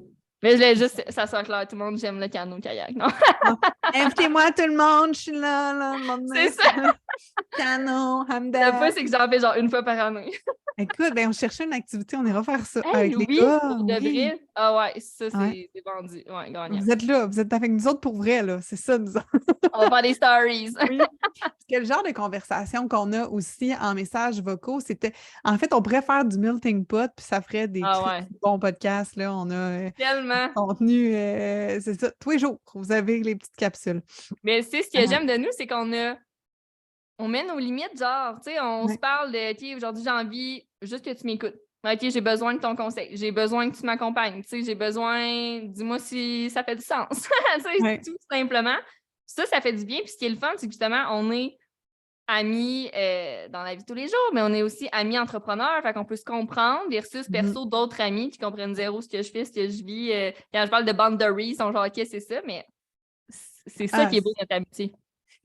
Mais je voulais juste, ça soit clair, tout le monde, j'aime le canot, kayak, non?
Invitez-moi tout le monde, je suis là.
C'est ça.
Canot, hamdam.
Le point, c'est que j'en fais genre une fois par année.
Écoute, on cherchait une activité, on ira faire ça avec les gars.
Pour de vrai. Ah ouais, ça, c'est vendu. Ouais, gagnant.
Vous êtes là, vous êtes avec nous autres pour vrai, là. C'est ça, nous autres.
On va faire des stories.
Oui. Quel genre de conversation qu'on a aussi en messages vocaux, c'était... En fait, on pourrait faire du melting pot, puis ça ferait des bons podcasts, là. On a
tellement
contenu, c'est ça, tous les jours, vous avez les petites capsules.
Mais c'est ce que j'aime de nous, c'est on met nos limites, genre, tu sais, on se parle de, OK, aujourd'hui, j'ai envie juste que tu m'écoutes. OK, j'ai besoin de ton conseil. J'ai besoin que tu m'accompagnes. Tu sais, j'ai besoin, dis-moi si ça fait du sens. Tu sais, tout simplement. Ça fait du bien. Puis ce qui est le fun, c'est que justement, on est amis dans la vie de tous les jours, mais on est aussi amis entrepreneurs. Fait qu'on peut se comprendre versus perso d'autres amis qui comprennent zéro ce que je fais, ce que je vis. Quand je parle de boundaries, ils sont genre, OK, c'est ça, mais c'est ça qui est beau dans notre amitié.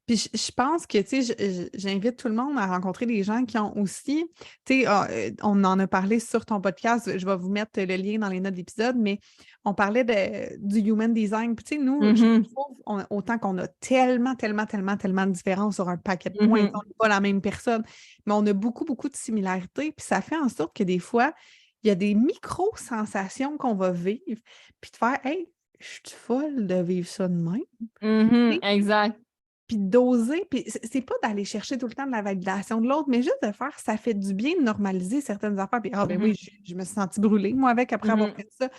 Puis je pense que, tu sais, j'invite tout le monde à rencontrer des gens qui ont aussi, tu sais, on en a parlé sur ton podcast, je vais vous mettre le lien dans les notes d'épisode, mais on parlait du human design. Puis, tu sais, nous, je trouve, autant qu'on a tellement de différences sur un paquet de points, on n'est pas la même personne, mais on a beaucoup de similarités. Puis ça fait en sorte que des fois, il y a des micro-sensations qu'on va vivre, puis de faire, hey, je suis folle de vivre ça de même.
Exact.
Puis d'oser, puis c'est pas d'aller chercher tout le temps de la validation de l'autre, mais juste de faire, ça fait du bien de normaliser certaines affaires. Puis, oui, je me suis sentie brûlée, moi, après avoir fait ça.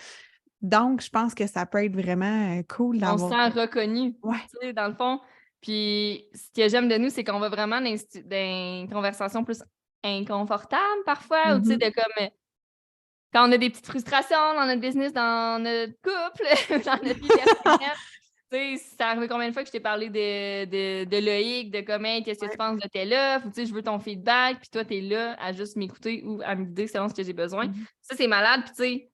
Donc, je pense que ça peut être vraiment cool
On se
d'avoir...
sent reconnu,
Ouais.
tu sais, dans le fond. Puis, ce que j'aime de nous, c'est qu'on va vraiment dans des conversations plus inconfortables parfois, ou tu sais, de comme quand on a des petites frustrations dans notre business, dans notre couple, dans notre vie personnelle. Tu sais, c'est arrivé combien de fois que je t'ai parlé de Loïc, de comment, qu'est-ce que tu
Ouais.
penses de telle offre, ou tu sais, je veux ton feedback, puis toi, t'es là à juste m'écouter ou à me guider selon ce que j'ai besoin.
Mhm.
Ça, c'est malade, puis tu sais,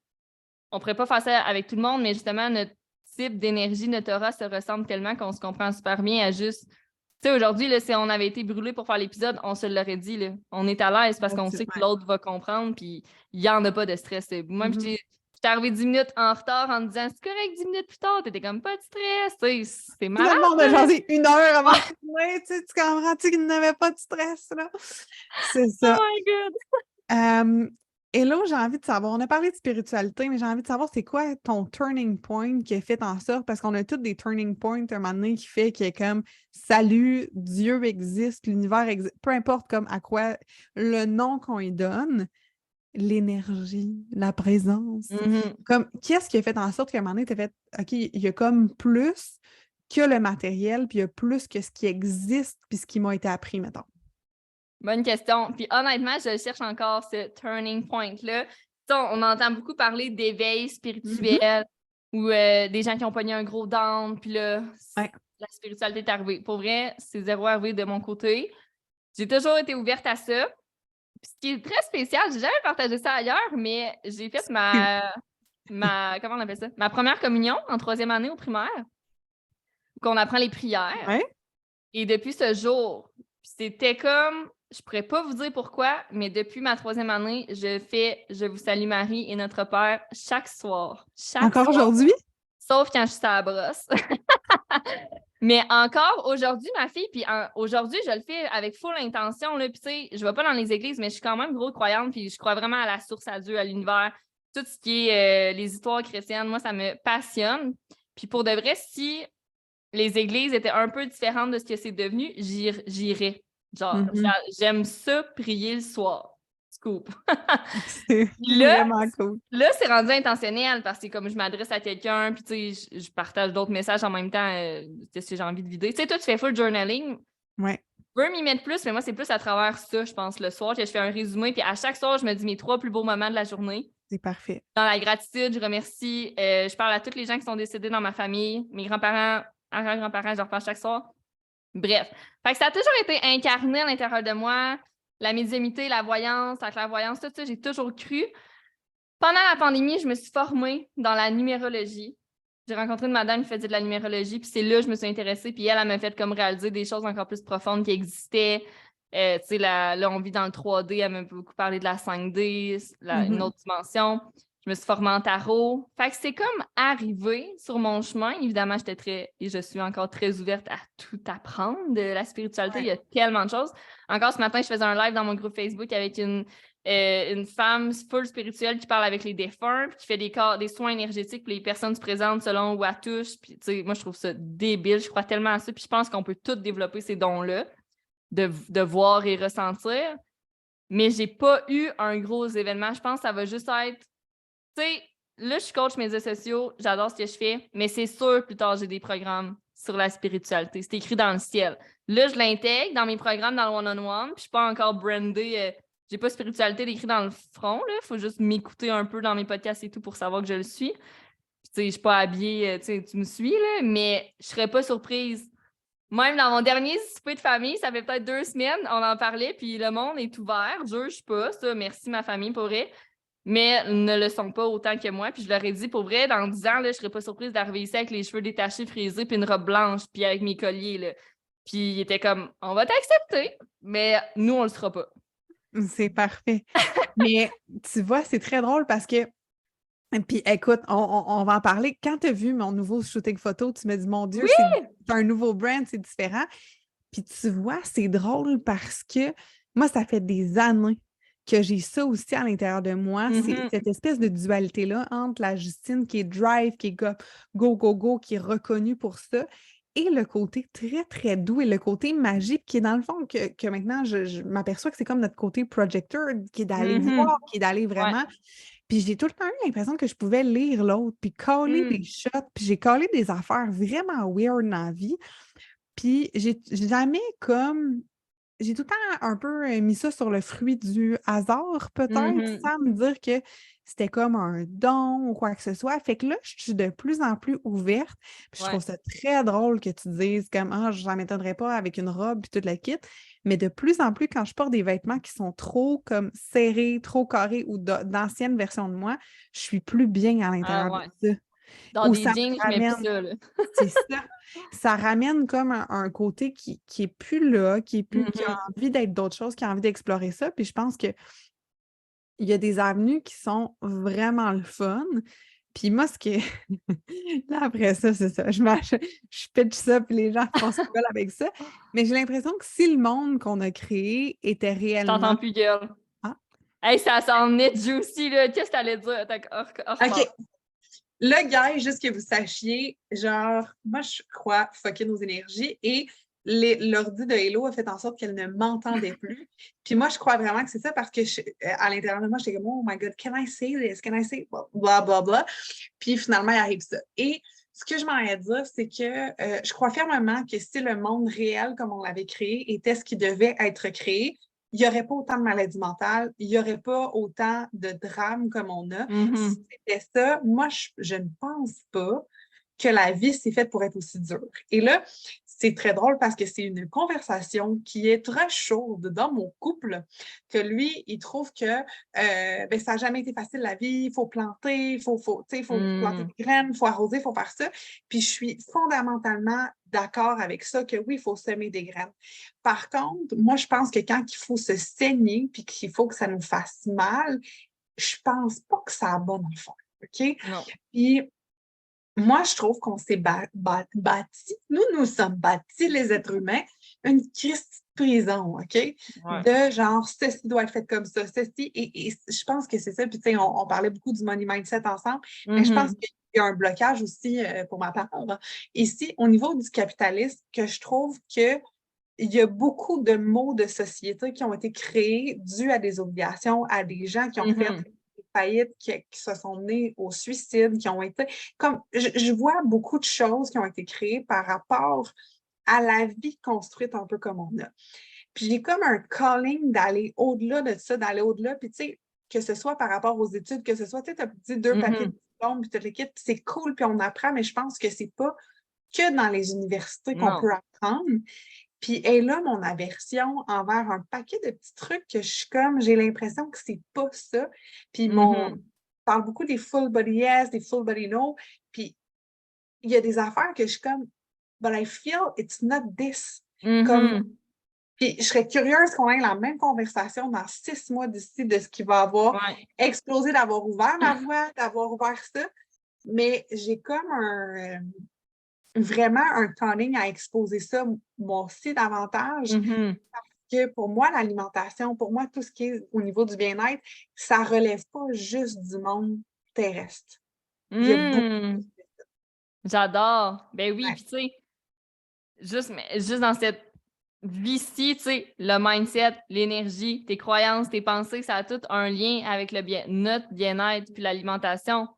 on pourrait pas faire ça avec tout le monde, mais justement, notre type d'énergie, notre aura se ressemble tellement qu'on se comprend super bien à juste. Tu sais, aujourd'hui, là, si on avait été brûlé pour faire l'épisode, on se l'aurait dit, là. On est à l'aise parce qu'on sait que
Ouais.
l'autre va comprendre, puis il n'y en a pas de stress. Moi,
Mhm.
j'étais arrivée 10 minutes en retard en me disant c'est correct 10 minutes plus tard, t'étais comme pas de stress. Tu sais, c'est malade.
Finalement, on a
là.
jasé 1 heure avant de tourner, tu sais, tu comprends-tu qu'il n'avait pas de stress, là? C'est
Oh
ça.
my God!
Et là, j'ai envie de savoir, on a parlé de spiritualité, mais j'ai envie de savoir, c'est quoi ton turning point qui a fait en sorte, parce qu'on a tous des turning points un moment donné qui fait qu'il est comme, salut, Dieu existe, l'univers existe, peu importe comme à quoi le nom qu'on lui donne, l'énergie, la présence.
Mhm.
Comme, qu'est-ce qui a fait en sorte qu'à un moment donné, tu as fait, OK, il y a comme plus que le matériel, puis il y a plus que ce qui existe, puis ce qui m'a été appris, mettons.
Bonne question. Puis honnêtement, je cherche encore ce turning point-là. Tu sais, on entend beaucoup parler d'éveil spirituel ou des gens qui ont pogné un gros down, puis là,
Ouais.
la spiritualité est arrivée. Pour vrai, c'est zéro arrivé de mon côté. J'ai toujours été ouverte à ça. Puis ce qui est très spécial, j'ai jamais partagé ça ailleurs, mais j'ai fait comment on appelle ça? Ma première communion en 3e année au primaire, où on apprend les prières.
Ouais.
Et depuis ce jour, c'était comme, je pourrais pas vous dire pourquoi, mais depuis ma 3e année, je fais Je vous salue Marie et notre Père chaque soir. Chaque
Encore
soir,
aujourd'hui?
sauf quand je suis à la brosse. Mais encore aujourd'hui, ma fille, puis aujourd'hui, je le fais avec full intention. Puis tu sais, je vais pas dans les églises, mais je suis quand même gros croyante, puis je crois vraiment à la source, à Dieu, à l'univers. Tout ce qui est les histoires chrétiennes, moi, ça me passionne. Puis pour de vrai, si les églises étaient un peu différentes de ce que c'est devenu, j'irais. Genre, j'aime ça prier le soir. Scoop.
C'est
Là,
vraiment cool.
là, c'est rendu intentionnel parce que comme je m'adresse à quelqu'un, puis tu sais, je partage d'autres messages en même temps, si j'ai envie de vider. Tu sais, toi, tu fais full journaling.
Ouais.
Je veux m'y mettre plus, mais moi, c'est plus à travers ça, je pense, le soir, que je fais un résumé, puis à chaque soir, je me dis mes 3 plus beaux moments de la journée.
C'est parfait.
Dans la gratitude, je remercie, je parle à tous les gens qui sont décédés dans ma famille, mes grands-parents, arrière-grands-parents, je leur parle chaque soir. Bref. Fait que ça a toujours été incarné à l'intérieur de moi. La médiumnité, la voyance, la clairvoyance, tout ça, j'ai toujours cru. Pendant la pandémie, je me suis formée dans la numérologie. J'ai rencontré une madame qui faisait de la numérologie, puis c'est là que je me suis intéressée, puis elle m'a fait comme réaliser des choses encore plus profondes qui existaient. Tu sais, là, on vit dans le 3D, elle m'a beaucoup parlé de la 5D, une autre dimension. Je me suis formée en tarot. Fait que c'est comme arrivé sur mon chemin. Évidemment, et je suis encore très ouverte à tout apprendre de la spiritualité. Il y a tellement de choses. Encore ce matin, je faisais un live dans mon groupe Facebook avec une femme full spirituelle qui parle avec les défunts, puis qui fait des soins énergétiques pour les personnes se présentent selon où elle touche. Puis, tu sais, moi, je trouve ça débile. Je crois tellement à ça. Puis je pense qu'on peut tous développer ces dons-là, de voir et ressentir. Mais j'ai pas eu un gros événement. Je pense que ça va juste être... Tu sais, là, je suis coach médias sociaux. J'adore ce que je fais. Mais c'est sûr, plus tard, j'ai des programmes sur la spiritualité. C'est écrit dans le ciel. Là, je l'intègre dans mes programmes dans le one-on-one. Puis je suis pas encore brandée... j'ai pas spiritualité d'écrit dans le front, là. Faut juste m'écouter un peu dans mes podcasts et tout pour savoir que je le suis. Puis, tu sais, je suis pas habillée, tu sais, tu me suis, là, mais je serais pas surprise. Même dans mon dernier souper de famille, ça fait peut-être 2 semaines, on en parlait, puis le monde est ouvert. Je juge pas, ça, merci ma famille pour vrai. Mais ne le sont pas autant que moi. Puis je leur ai dit, pour vrai, dans 10 ans, là, je serais pas surprise d'arriver ici avec les cheveux détachés, frisés, puis une robe blanche, puis avec mes colliers, là. Puis il était comme, on va t'accepter, mais nous, on le sera pas.
C'est parfait. Mais tu vois, c'est très drôle parce que, puis écoute, on va en parler. Quand tu as vu mon nouveau shooting photo, tu me dis, mon Dieu, c'est un nouveau brand, c'est différent. Puis tu vois, c'est drôle parce que moi, ça fait des années que j'ai ça aussi à l'intérieur de moi. C'est cette espèce de dualité-là entre la Justine qui est drive, qui est go, go, go, qui est reconnue pour ça, et le côté très, très doux et le côté magique qui est dans le fond que maintenant je m'aperçois que c'est comme notre côté projecteur qui est d'aller voir, qui est d'aller
Ouais.
vraiment puis j'ai tout le temps eu l'impression que je pouvais lire l'autre, puis caler des shots, puis j'ai collé des affaires vraiment weird dans la vie. Puis j'ai jamais comme j'ai tout le temps un peu mis ça sur le fruit du hasard, peut-être, sans me dire que c'était comme un don ou quoi que ce soit. Fait que là, je suis de plus en plus ouverte. Puis je
Ouais.
trouve ça très drôle que tu dises comme ah, j'en m'étonnerais pas avec une robe puis toute la kit. Mais de plus en plus, quand je porte des vêtements qui sont trop comme serrés, trop carrés ou d'anciennes versions de moi, je suis plus bien à
Ah
l'intérieur de
ouais.
ça.
Dans
Ou
des
ça me
jeans, je mets plus
ramène.
ça, là.
C'est ça. Ça ramène comme un côté qui est plus là, qui a envie d'être d'autres choses, qui a envie d'explorer ça. Puis je pense qu'il y a des avenues qui sont vraiment le fun. Puis moi, ce qui est... Là, après ça, c'est ça. Je pitch ça, puis les gens font ce qu'ils veulent avec ça. Mais j'ai l'impression que si le monde qu'on a créé était
Je
réellement...
t'entends plus, girl.
Ah,
Hey, ça s'en est juicy, là. Qu'est-ce que t'allais dire?
OK. Le gars, juste que vous sachiez, genre, moi, je crois fucker nos énergies et l'ordi de Hello a fait en sorte qu'elle ne m'entendait plus. Puis moi, je crois vraiment que c'est ça parce que à l'intérieur de moi, j'étais comme, oh my God, can I say this? Can I say blah, blah, blah. Puis finalement, il arrive ça. Et ce que je m'en ai à dire, c'est que je crois fermement que si le monde réel, comme on l'avait créé, était ce qui devait être créé, il n'y aurait pas autant de maladies mentales, il n'y aurait pas autant de drames comme on a. Si c'était ça, moi, je ne pense pas que la vie s'est faite pour être aussi dure. Et là, c'est très drôle parce que c'est une conversation qui est très chaude dans mon couple, que lui, il trouve que ben, ça n'a jamais été facile la vie, il faut planter, il faut planter des graines, il faut arroser, il faut faire ça. Puis je suis fondamentalement d'accord avec ça, que oui, il faut semer des graines. Par contre, moi, je pense que quand il faut se saigner puis qu'il faut que ça nous fasse mal, je pense pas que ça a bon affaire. OK?
Non.
Puis moi, je trouve qu'on s'est bâti, nous sommes bâtis, les êtres humains, une Christie de prison, OK?
Ouais.
De genre, ceci doit être fait comme ça, ceci, et je pense que c'est ça. Puis, tu sais, on parlait beaucoup du money mindset ensemble, mais je pense qu'il y a un blocage aussi, pour ma part, ici, au niveau du capitalisme, que je trouve que il y a beaucoup de mots de société qui ont été créés dus à des obligations, à des gens qui ont fait des faillites, qui se sont menés au suicide, qui ont été... Comme, je vois beaucoup de choses qui ont été créées par rapport à la vie construite un peu comme on a. Puis j'ai comme un calling d'aller au-delà de ça, d'aller au-delà, puis tu sais, que ce soit par rapport aux études, que ce soit, tu sais, tu as dit 2 papiers de diplôme, puis tu l'équipe, c'est cool, puis on apprend, mais je pense que c'est pas que dans les universités qu'on peut apprendre. Puis est là mon aversion envers un paquet de petits trucs que je suis comme, j'ai l'impression que c'est pas ça. Puis je parle beaucoup des full body yes, des full body no. Puis il y a des affaires que je suis comme, but I feel it's not this. Comme, puis je serais curieuse qu'on ait la même conversation dans 6 mois d'ici de ce qui va avoir explosé, d'avoir ouvert ma voie, d'avoir ouvert ça. Mais j'ai comme vraiment un calling à exposer ça, moi aussi, davantage. Parce que pour moi, l'alimentation, pour moi, tout ce qui est au niveau du bien-être, ça ne relève pas juste du monde terrestre. Il y a beaucoup.
J'adore. Ben oui, puis tu sais, juste dans cette vie-ci, tu sais, le mindset, l'énergie, tes croyances, tes pensées, ça a tout un lien avec notre bien-être puis l'alimentation.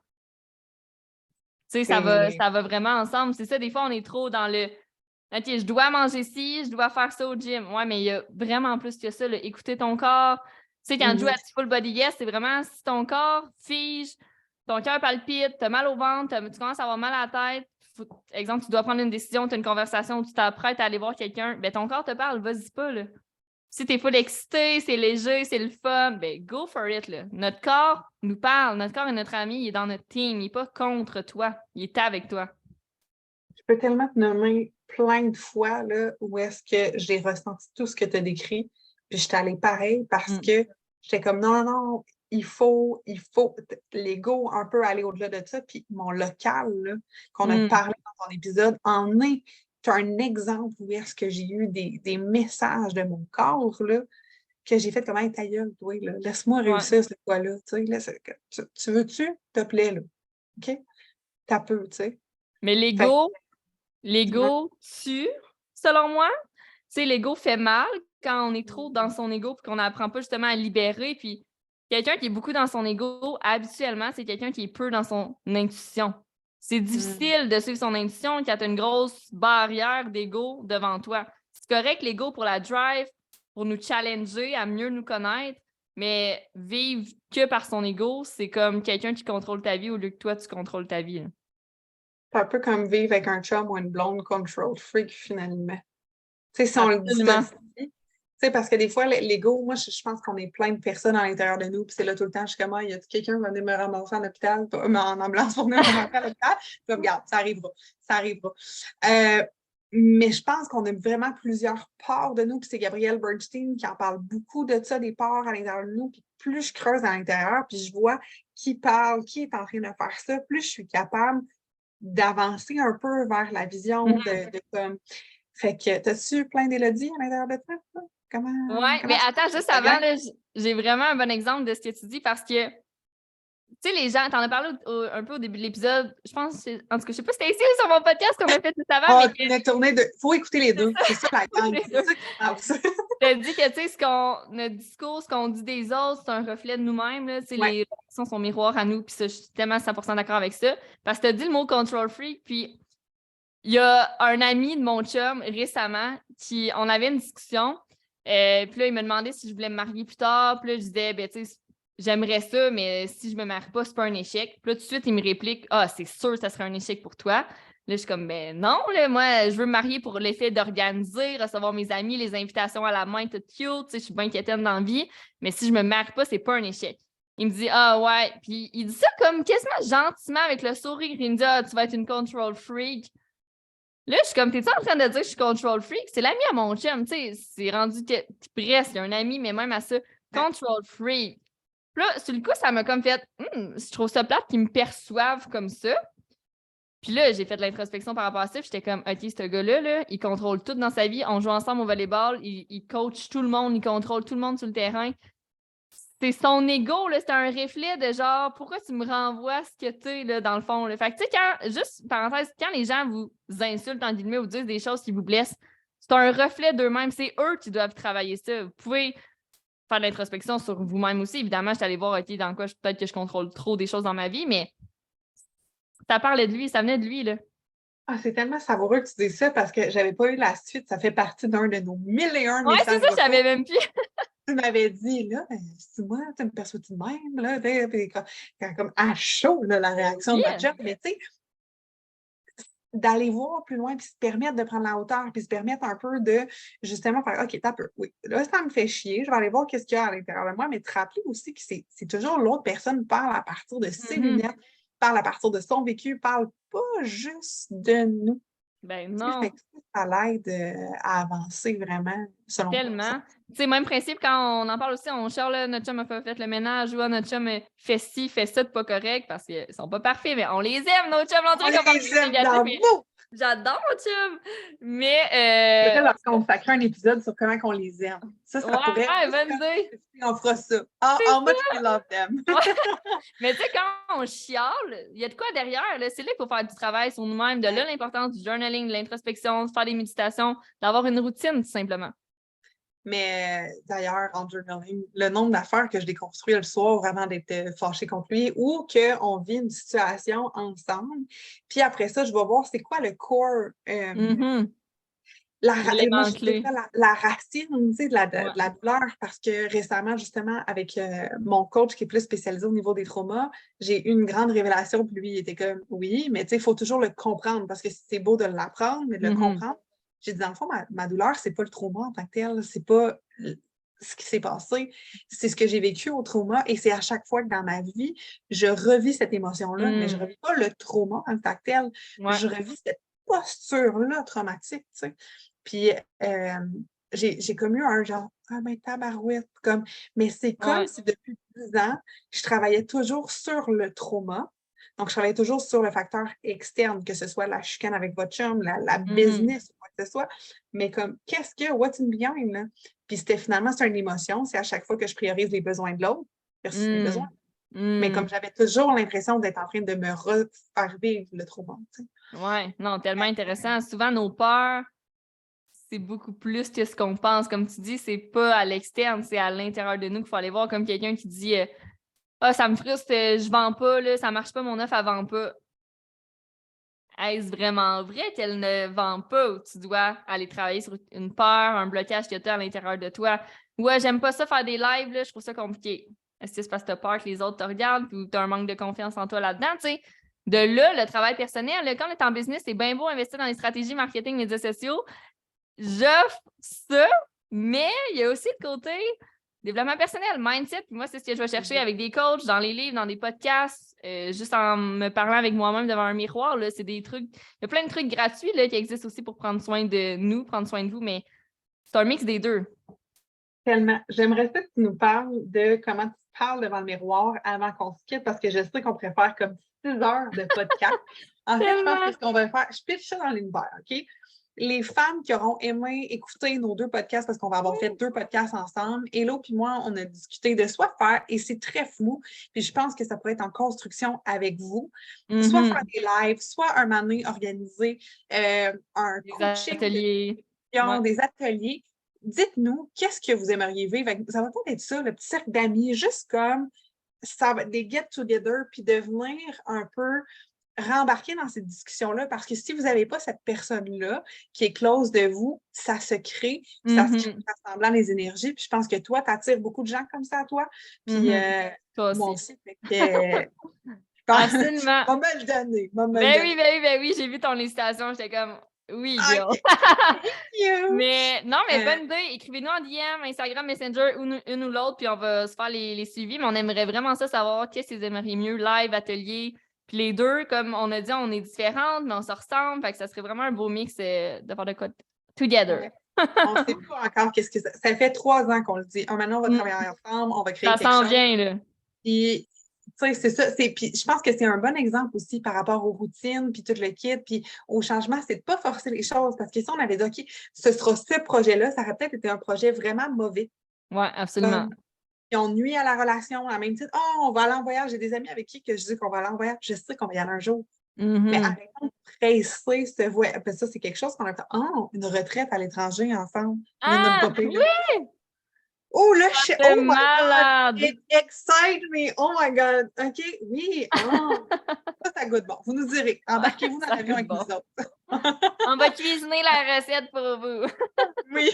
Tu sais, ça va vraiment ensemble. C'est ça, des fois, on est trop dans le OK, je dois manger ci, je dois faire ça au gym. Ouais, mais il y a vraiment plus que ça, là. Écouter ton corps. Tu sais, quand tu joues à du full body yes, c'est vraiment si ton corps fige, ton cœur palpite, tu as mal au ventre, tu commences à avoir mal à la tête. Exemple, tu dois prendre une décision, tu as une conversation, tu t'apprêtes à aller voir quelqu'un, ben ton corps te parle, vas-y pas, là. Si t'es full excité, c'est léger, c'est le fun, ben go for it, là. Notre corps nous parle, notre corps est notre ami, il est dans notre team, il n'est pas contre toi, il est avec toi.
Je peux tellement te nommer plein de fois là, où est-ce que j'ai ressenti tout ce que tu as décrit, puis j'étais allée pareil parce que j'étais comme non, il faut l'ego un peu aller au-delà de ça, puis mon local là, qu'on a parlé dans ton épisode en est un exemple où est-ce que j'ai eu des messages de mon corps là, que j'ai fait comme hey, ta gueule, toi, là, laisse-moi réussir cette fois-là, tu veux-tu, te plaît, là, OK? T'as peu, tu sais.
Mais l'ego, l'ego tue, selon moi. Tu sais, l'ego fait mal quand on est trop dans son ego et qu'on n'apprend pas justement à libérer. Puis quelqu'un qui est beaucoup dans son ego, habituellement, c'est quelqu'un qui est peu dans son intuition. C'est difficile de suivre son intuition quand tu as une grosse barrière d'ego devant toi. C'est correct l'ego pour la drive, pour nous challenger à mieux nous connaître, mais vivre que par son ego, c'est comme quelqu'un qui contrôle ta vie au lieu que toi, tu contrôles ta vie. Là.
C'est un peu comme vivre avec un chum ou une blonde control freak, finalement. Tu sais, si on le
Absolument.
dissocie, tu sais, parce que des fois, l'ego, moi, je pense qu'on est plein de personnes à l'intérieur de nous, puis c'est là tout le temps, je suis comme, il y a quelqu'un qui va venir me ramasser en hôpital, en ambulance pour venir me ramasser à l'hôpital. Puis regarde, ça arrivera, ça arrivera. Mais je pense qu'on a vraiment plusieurs parts de nous, puis c'est Gabrielle Bernstein qui en parle beaucoup de ça, des parts à l'intérieur de nous, puis plus je creuse à l'intérieur, puis je vois qui parle, qui est en train de faire ça, plus je suis capable d'avancer un peu vers la vision de comme... Fait que, t'as-tu plein d'élodies à l'intérieur de toi?
Oui, mais attends, juste avant, là, j'ai vraiment un bon exemple de ce que tu dis parce que, tu sais, les gens, t'en as parlé un peu au début de l'épisode, je pense, en tout cas, je sais pas si c'était ici ou sur mon podcast qu'on a fait tout avant, mais
une tournée de... Faut écouter les deux, c'est ça la gang, c'est ça qui passe.
t'as dit que, tu sais, notre discours, ce qu'on dit des autres, c'est un reflet de nous-mêmes, là, tu sais, les réactions sont miroirs à nous, puis ça, je suis tellement 100% d'accord avec ça, parce que t'as dit le mot « control freak », puis il y a un ami de mon chum, récemment, on avait une discussion, puis là, il me demandait si je voulais me marier plus tard. Puis là, je disais, ben, tu sais, j'aimerais ça, mais si je me marie pas, c'est pas un échec. Puis là, tout de suite, il me réplique, c'est sûr que ça serait un échec pour toi. Là, je suis comme, ben non, là, moi, je veux me marier pour l'effet d'organiser, recevoir mes amis, les invitations à la main, tout cute. Tu sais, je suis bien quétaine dans la vie, mais si je me marie pas, c'est pas un échec. Il me dit, ouais. Puis il dit ça comme quasiment gentiment avec le sourire. Il me dit, tu vas être une control freak. Là, je suis comme, t'es-tu en train de dire que je suis control freak? C'est l'ami à mon chum, tu sais, c'est rendu que presque, il y a un ami, mais même à ça, control freak. Puis là, sur le coup, ça m'a comme fait, je trouve ça plate qu'ils me perçoivent comme ça. Puis là, j'ai fait de l'introspection par rapport à ça, puis j'étais comme, OK, ce gars-là, là, il contrôle tout dans sa vie, on joue ensemble au volleyball, il coach tout le monde, il contrôle tout le monde sur le terrain. C'est son ego, là, c'est un reflet de genre, pourquoi tu me renvoies ce que tu es, là, dans le fond. Là. Fait que, tu sais, juste parenthèse, quand les gens vous insultent, en guillemets, ou disent des choses qui vous blessent, c'est un reflet d'eux-mêmes. C'est eux qui doivent travailler ça. Vous pouvez faire de l'introspection sur vous-même aussi. Évidemment, je suis allée voir, OK, dans quoi peut-être que je contrôle trop des choses dans ma vie, mais ça parlait de lui, ça venait de lui, là.
C'est tellement savoureux que tu dis ça parce que j'avais pas eu la suite. Ça fait partie d'un de nos 1001
Ouais,
messages.
c'est ça, je savais même plus.
Tu m'avais dit, là, c'est moi, tu me perçois-tu de même, là, puis comme à chaud, là, la réaction de ma chum. Mais tu sais, d'aller voir plus loin, puis se permettre de prendre la hauteur, puis se permettre un peu de, justement, faire, OK, t'as peu, oui, là, ça me fait chier, je vais aller voir qu'est-ce qu'il y a à l'intérieur de moi, mais te rappeler aussi que c'est toujours l'autre personne parle à partir de ses lunettes, parle à partir de son vécu, parle pas juste de nous.
Ben non.
Fait que ça l'aide à avancer vraiment, selon moi.
Tellement. Tu sais, même principe, quand on en parle aussi, on charle, notre chum a pas fait le ménage ou notre chum fait ci, fait ça de pas correct parce qu'ils sont pas parfaits, mais on les aime, nos chums, l'entrée qu'on parle négatif. J'adore mon chum! Mais.
Je vais leur consacrer un épisode sur comment on les aime. Ça pourrait.
Bonne idée.
On fera ça. How much we love them.
Mais tu sais, quand on chiale, il y a de quoi derrière. C'est là qu'il faut faire du travail sur nous-mêmes. De là, l'importance du journaling, de l'introspection, de faire des méditations, d'avoir une routine, tout simplement.
Mais d'ailleurs, en journaling, le nombre d'affaires que je déconstruis le soir avant d'être fâchée contre lui ou qu'on vit une situation ensemble. Puis après ça, je vais voir c'est quoi le core. La racine de la douleur, parce que récemment, justement, avec mon coach qui est plus spécialisé au niveau des traumas, j'ai eu une grande révélation, puis lui, il était comme, oui, mais tu sais, il faut toujours le comprendre, parce que c'est beau de l'apprendre, mais de le comprendre. J'ai dit, dans le fond, ma douleur, c'est pas le trauma en tant que tel, c'est pas ce qui s'est passé, c'est ce que j'ai vécu au trauma, et c'est à chaque fois que dans ma vie, je revis cette émotion-là, mais je revis pas le trauma en tant que tel, je revis cette posture-là traumatique, tu sais. Puis j'ai comme eu un genre, tabarouette, comme, mais c'est comme si depuis 10 ans, je travaillais toujours sur le trauma. Donc, je travaillais toujours sur le facteur externe, que ce soit la chicane avec votre chum, la business, quoi que ce soit. Mais comme, qu'est-ce que, what's in behind, là? Puis finalement, c'est une émotion. C'est à chaque fois que je priorise les besoins de l'autre versus les besoins. Mais comme j'avais toujours l'impression d'être en train de me refaire vivre le trauma.
Oui, non, tellement intéressant. Souvent, nos peurs, c'est beaucoup plus que ce qu'on pense. Comme tu dis, c'est pas à l'externe, c'est à l'intérieur de nous qu'il faut aller voir, comme quelqu'un qui dit ah, ça me frustre, je vends pas, là, ça marche pas, mon offre, elle vend pas. Est-ce vraiment vrai qu'elle ne vend pas ou tu dois aller travailler sur une peur, un blocage que tu as à l'intérieur de toi? Ouais, j'aime pas ça faire des lives, là, je trouve ça compliqué. Est-ce que c'est parce que tu as peur que les autres te regardent ou tu as un manque de confiance en toi là-dedans? Tu sais, de là, le travail personnel, là, quand on est en business, c'est bien beau investir dans les stratégies marketing, médias sociaux. J'offre ça, mais il y a aussi le côté développement personnel, mindset. Puis moi, c'est ce que je vais chercher avec des coachs, dans les livres, dans des podcasts, juste en me parlant avec moi-même devant un miroir. Là, c'est des trucs. Il y a plein de trucs gratuits là, qui existent aussi pour prendre soin de nous, prendre soin de vous, mais c'est un mix des deux.
Tellement. J'aimerais ça que tu nous parles de comment tu te parles devant le miroir avant qu'on se quitte, parce que je sais qu'on préfère comme 6 heures de podcast. En fait, je pense que ce qu'on va faire, je pitch ça dans l'univers, OK? Les femmes qui auront aimé écouter nos 2 podcasts, parce qu'on va avoir fait 2 podcasts ensemble, Hello puis moi, on a discuté de soit faire, et c'est très flou, puis je pense que ça pourrait être en construction avec vous, soit faire des lives, soit un moment donné organiser un coaching,
ateliers.
Des ateliers. Dites-nous, qu'est-ce que vous aimeriez vivre? Ça va peut-être être ça, le petit cercle d'amis, juste comme ça va des get-together, puis de venir un peu rembarquer dans cette discussion-là, parce que si vous n'avez pas cette personne-là qui est close de vous, ça se crée, ça se crée en rassemblant les énergies, puis je pense que toi, tu attires beaucoup de gens comme ça à toi, puis moi aussi.
Absolument.
On va me le donner.
Ben oui, j'ai vu ton hésitation, j'étais comme oui, girl. Mais non, mais bonne idée. Écrivez-nous en DM, Instagram, Messenger, une ou l'autre, puis on va se faire les suivis. Mais on aimerait vraiment ça savoir qu'est-ce que vous aimeriez mieux, live, atelier. Puis les deux, comme on a dit, on est différentes, mais on se ressemble. Fait que ça serait vraiment un beau mix de faire de quoi together.
On ne sait pas encore qu'est-ce que ça fait 3 ans qu'on le dit. Maintenant, on va travailler ensemble, on va créer quelque chose.
Ça s'en vient, là.
Puis, tu sais, c'est ça. Puis je pense que c'est un bon exemple aussi par rapport aux routines, puis tout le kit, puis au changement, c'est de ne pas forcer les choses. Parce que si on avait dit, OK, ce sera ce projet-là, ça aurait peut-être été un projet vraiment mauvais.
Oui, absolument.
Puis on nuit à la relation, à la même titre. Oh, on va aller en voyage. J'ai des amis avec qui que je dis qu'on va aller en voyage. Je sais qu'on va y aller un jour. Mais arrêtons de presser ce voyage. Ça, c'est quelque chose qu'on a fait. Oh, une retraite à l'étranger ensemble.
Oui!
Oh, là, oh my
malade.
God! It excites me! Oh my God! OK, oui! Oh. Ça goûte bon. Vous nous direz. Embarquez-vous dans l'avion avec nous autres.
On va cuisiner la recette pour vous.
Oui.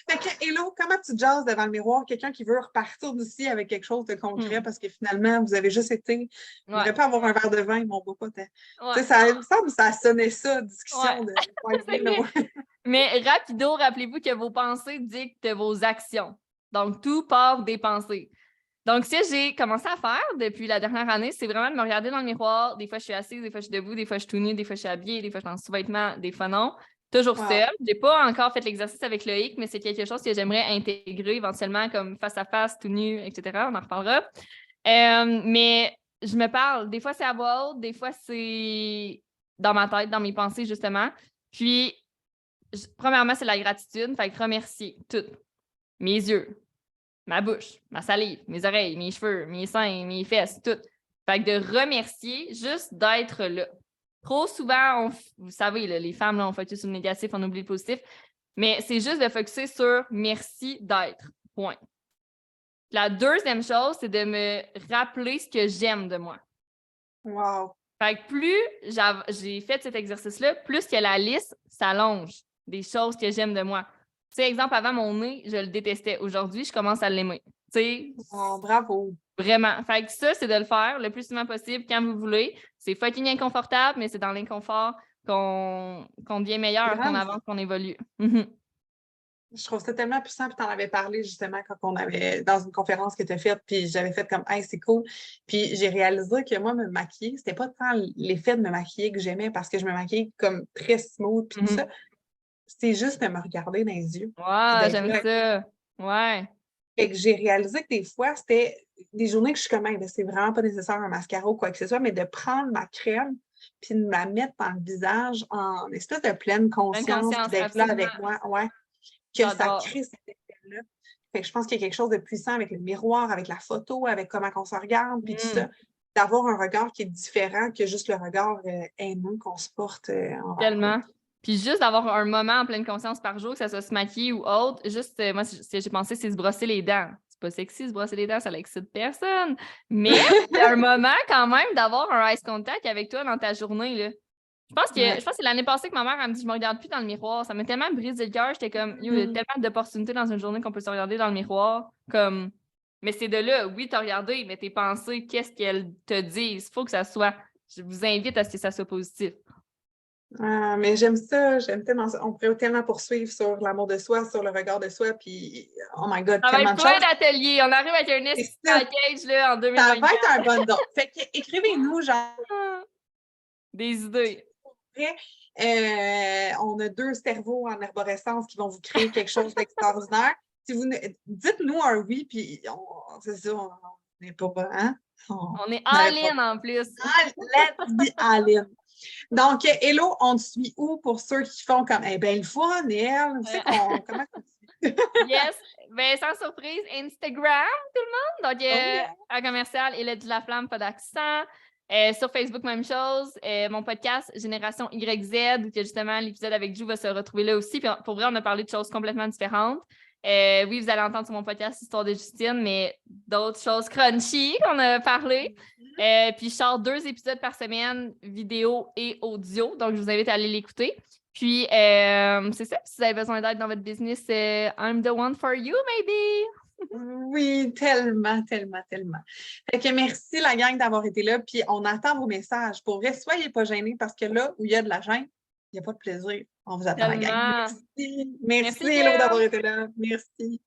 Fait que, Hello, comment tu jases devant le miroir? Quelqu'un qui veut repartir d'ici avec quelque chose de concret parce que finalement, vous avez juste été. Vous n'aurez pas avoir un verre de vin, mon beau pote. Ça, il me semble que ça sonnait ça, discussion de.
Mais rapido, rappelez-vous que vos pensées dictent vos actions. Donc, tout part des pensées. Donc, ce que j'ai commencé à faire depuis la dernière année, c'est vraiment de me regarder dans le miroir. Des fois, je suis assise, des fois, je suis debout, des fois, je suis tout nue, des fois, je suis habillée, des fois, je suis en sous-vêtements, des fois, non. Toujours seule. Je n'ai pas encore fait l'exercice avec Loïc, mais c'est quelque chose que j'aimerais intégrer éventuellement comme face à face, tout nu, etc. On en reparlera. Mais je me parle. Des fois, c'est à voix haute, des fois, c'est dans ma tête, dans mes pensées, justement. Puis, premièrement, c'est la gratitude. Fait que remercier tout. Mes yeux, ma bouche, ma salive, mes oreilles, mes cheveux, mes seins, mes fesses, tout. Fait que de remercier, juste d'être là. Trop souvent, vous savez, là, les femmes, là, on focus sur le négatif, on oublie le positif. Mais c'est juste de focusser sur merci d'être. Point. La deuxième chose, c'est de me rappeler ce que j'aime de moi.
Wow.
Fait que plus j'ai fait cet exercice-là, plus que la liste s'allonge des choses que j'aime de moi. Tu sais, exemple, avant mon nez, je le détestais. Aujourd'hui, je commence à l'aimer. Tu sais,
bravo.
Vraiment. Fait que ça, c'est de le faire le plus souvent possible quand vous voulez. C'est fucking inconfortable, mais c'est dans l'inconfort qu'on devient meilleur, qu'on avance, qu'on évolue.
Je trouve ça tellement puissant, puis tu en avais parlé justement quand on avait dans une conférence que tu as faite, puis j'avais fait comme hey, c'est cool. Puis j'ai réalisé que moi, me maquiller, c'était pas tant l'effet de me maquiller que j'aimais parce que je me maquillais comme très smooth, puis tout ça. C'est juste de me regarder dans les yeux.
Ouais, j'aime ça. Ouais.
Fait que j'ai réalisé que des fois, c'était des journées que je suis comme, c'est vraiment pas nécessaire un mascara ou quoi que ce soit, mais de prendre ma crème puis de me la mettre dans le visage en espèce de pleine conscience, puis d'être là avec moi, que ça crée cet effet-là. Fait que je pense qu'il y a quelque chose de puissant avec le miroir, avec la photo, avec comment on se regarde, puis tout
Mm.
ça. D'avoir un regard qui est différent que juste le regard haineux qu'on se porte envers
Tellement.
l'autre.
Puis juste d'avoir un moment en pleine conscience par jour, que ça soit se maquiller ou autre, juste, moi, j'ai pensé, c'est se brosser les dents. C'est pas sexy, se brosser les dents, ça l'excite personne. Mais c'est un moment quand même d'avoir un eye contact avec toi dans ta journée, là. Je pense que c'est l'année passée que ma mère, elle me dit, je me regarde plus dans le miroir. Ça m'a tellement brisé le cœur. J'étais comme, il y a tellement d'opportunités dans une journée qu'on peut se regarder dans le miroir. Comme, mais c'est de là, oui, t'as regardé, mais tes pensées, qu'est-ce qu'elles te disent? Il faut que ça soit, je vous invite à ce que ça soit positif.
Ah, mais j'aime tellement ça. On pourrait tellement poursuivre sur l'amour de soi, sur le regard de soi, puis oh my God,
Ça va
tellement
être
de
plein
choses.
d'ateliers. On arrive avec un
C'est ça.
package là, en
Ça
2024.
va être un bon don. Fait que écrivez-nous, genre,
Des idées.
on a 2 cerveaux en arborescence qui vont vous créer quelque chose d'extraordinaire. Si vous dites-nous un oui, puis c'est ça, on n'est pas bon, hein?
On est all-in en plus.
Let's be all-in. Donc, Hello, on te suit où pour ceux qui font comme, eh bien, le fun, elle, tu sais comment tu te suis?
Yes. Ben, sans surprise, Instagram, tout le monde. Donc, un commercial, il est de la flamme, pas d'accent. Sur Facebook, même chose. Mon podcast, Génération YZ, où justement l'épisode avec Jou va se retrouver là aussi. Puis pour vrai, on a parlé de choses complètement différentes. Oui, vous allez entendre sur mon podcast Histoire de Justine, mais d'autres choses crunchy qu'on a parlé. Puis je sors 2 épisodes par semaine, vidéo et audio. Donc, je vous invite à aller l'écouter. Puis, c'est ça. Si vous avez besoin d'aide dans votre business, I'm the one for you, maybe.
Oui, tellement, tellement, tellement. Fait que merci la gang d'avoir été là, puis on attend vos messages. Pour vrai, soyez pas gênés parce que là où il y a de la gêne, il n'y a pas de plaisir. On vous attend la gang.
Tellement.
Merci. Merci,
Merci,
Hello,
Kim.
d'avoir été là. Merci.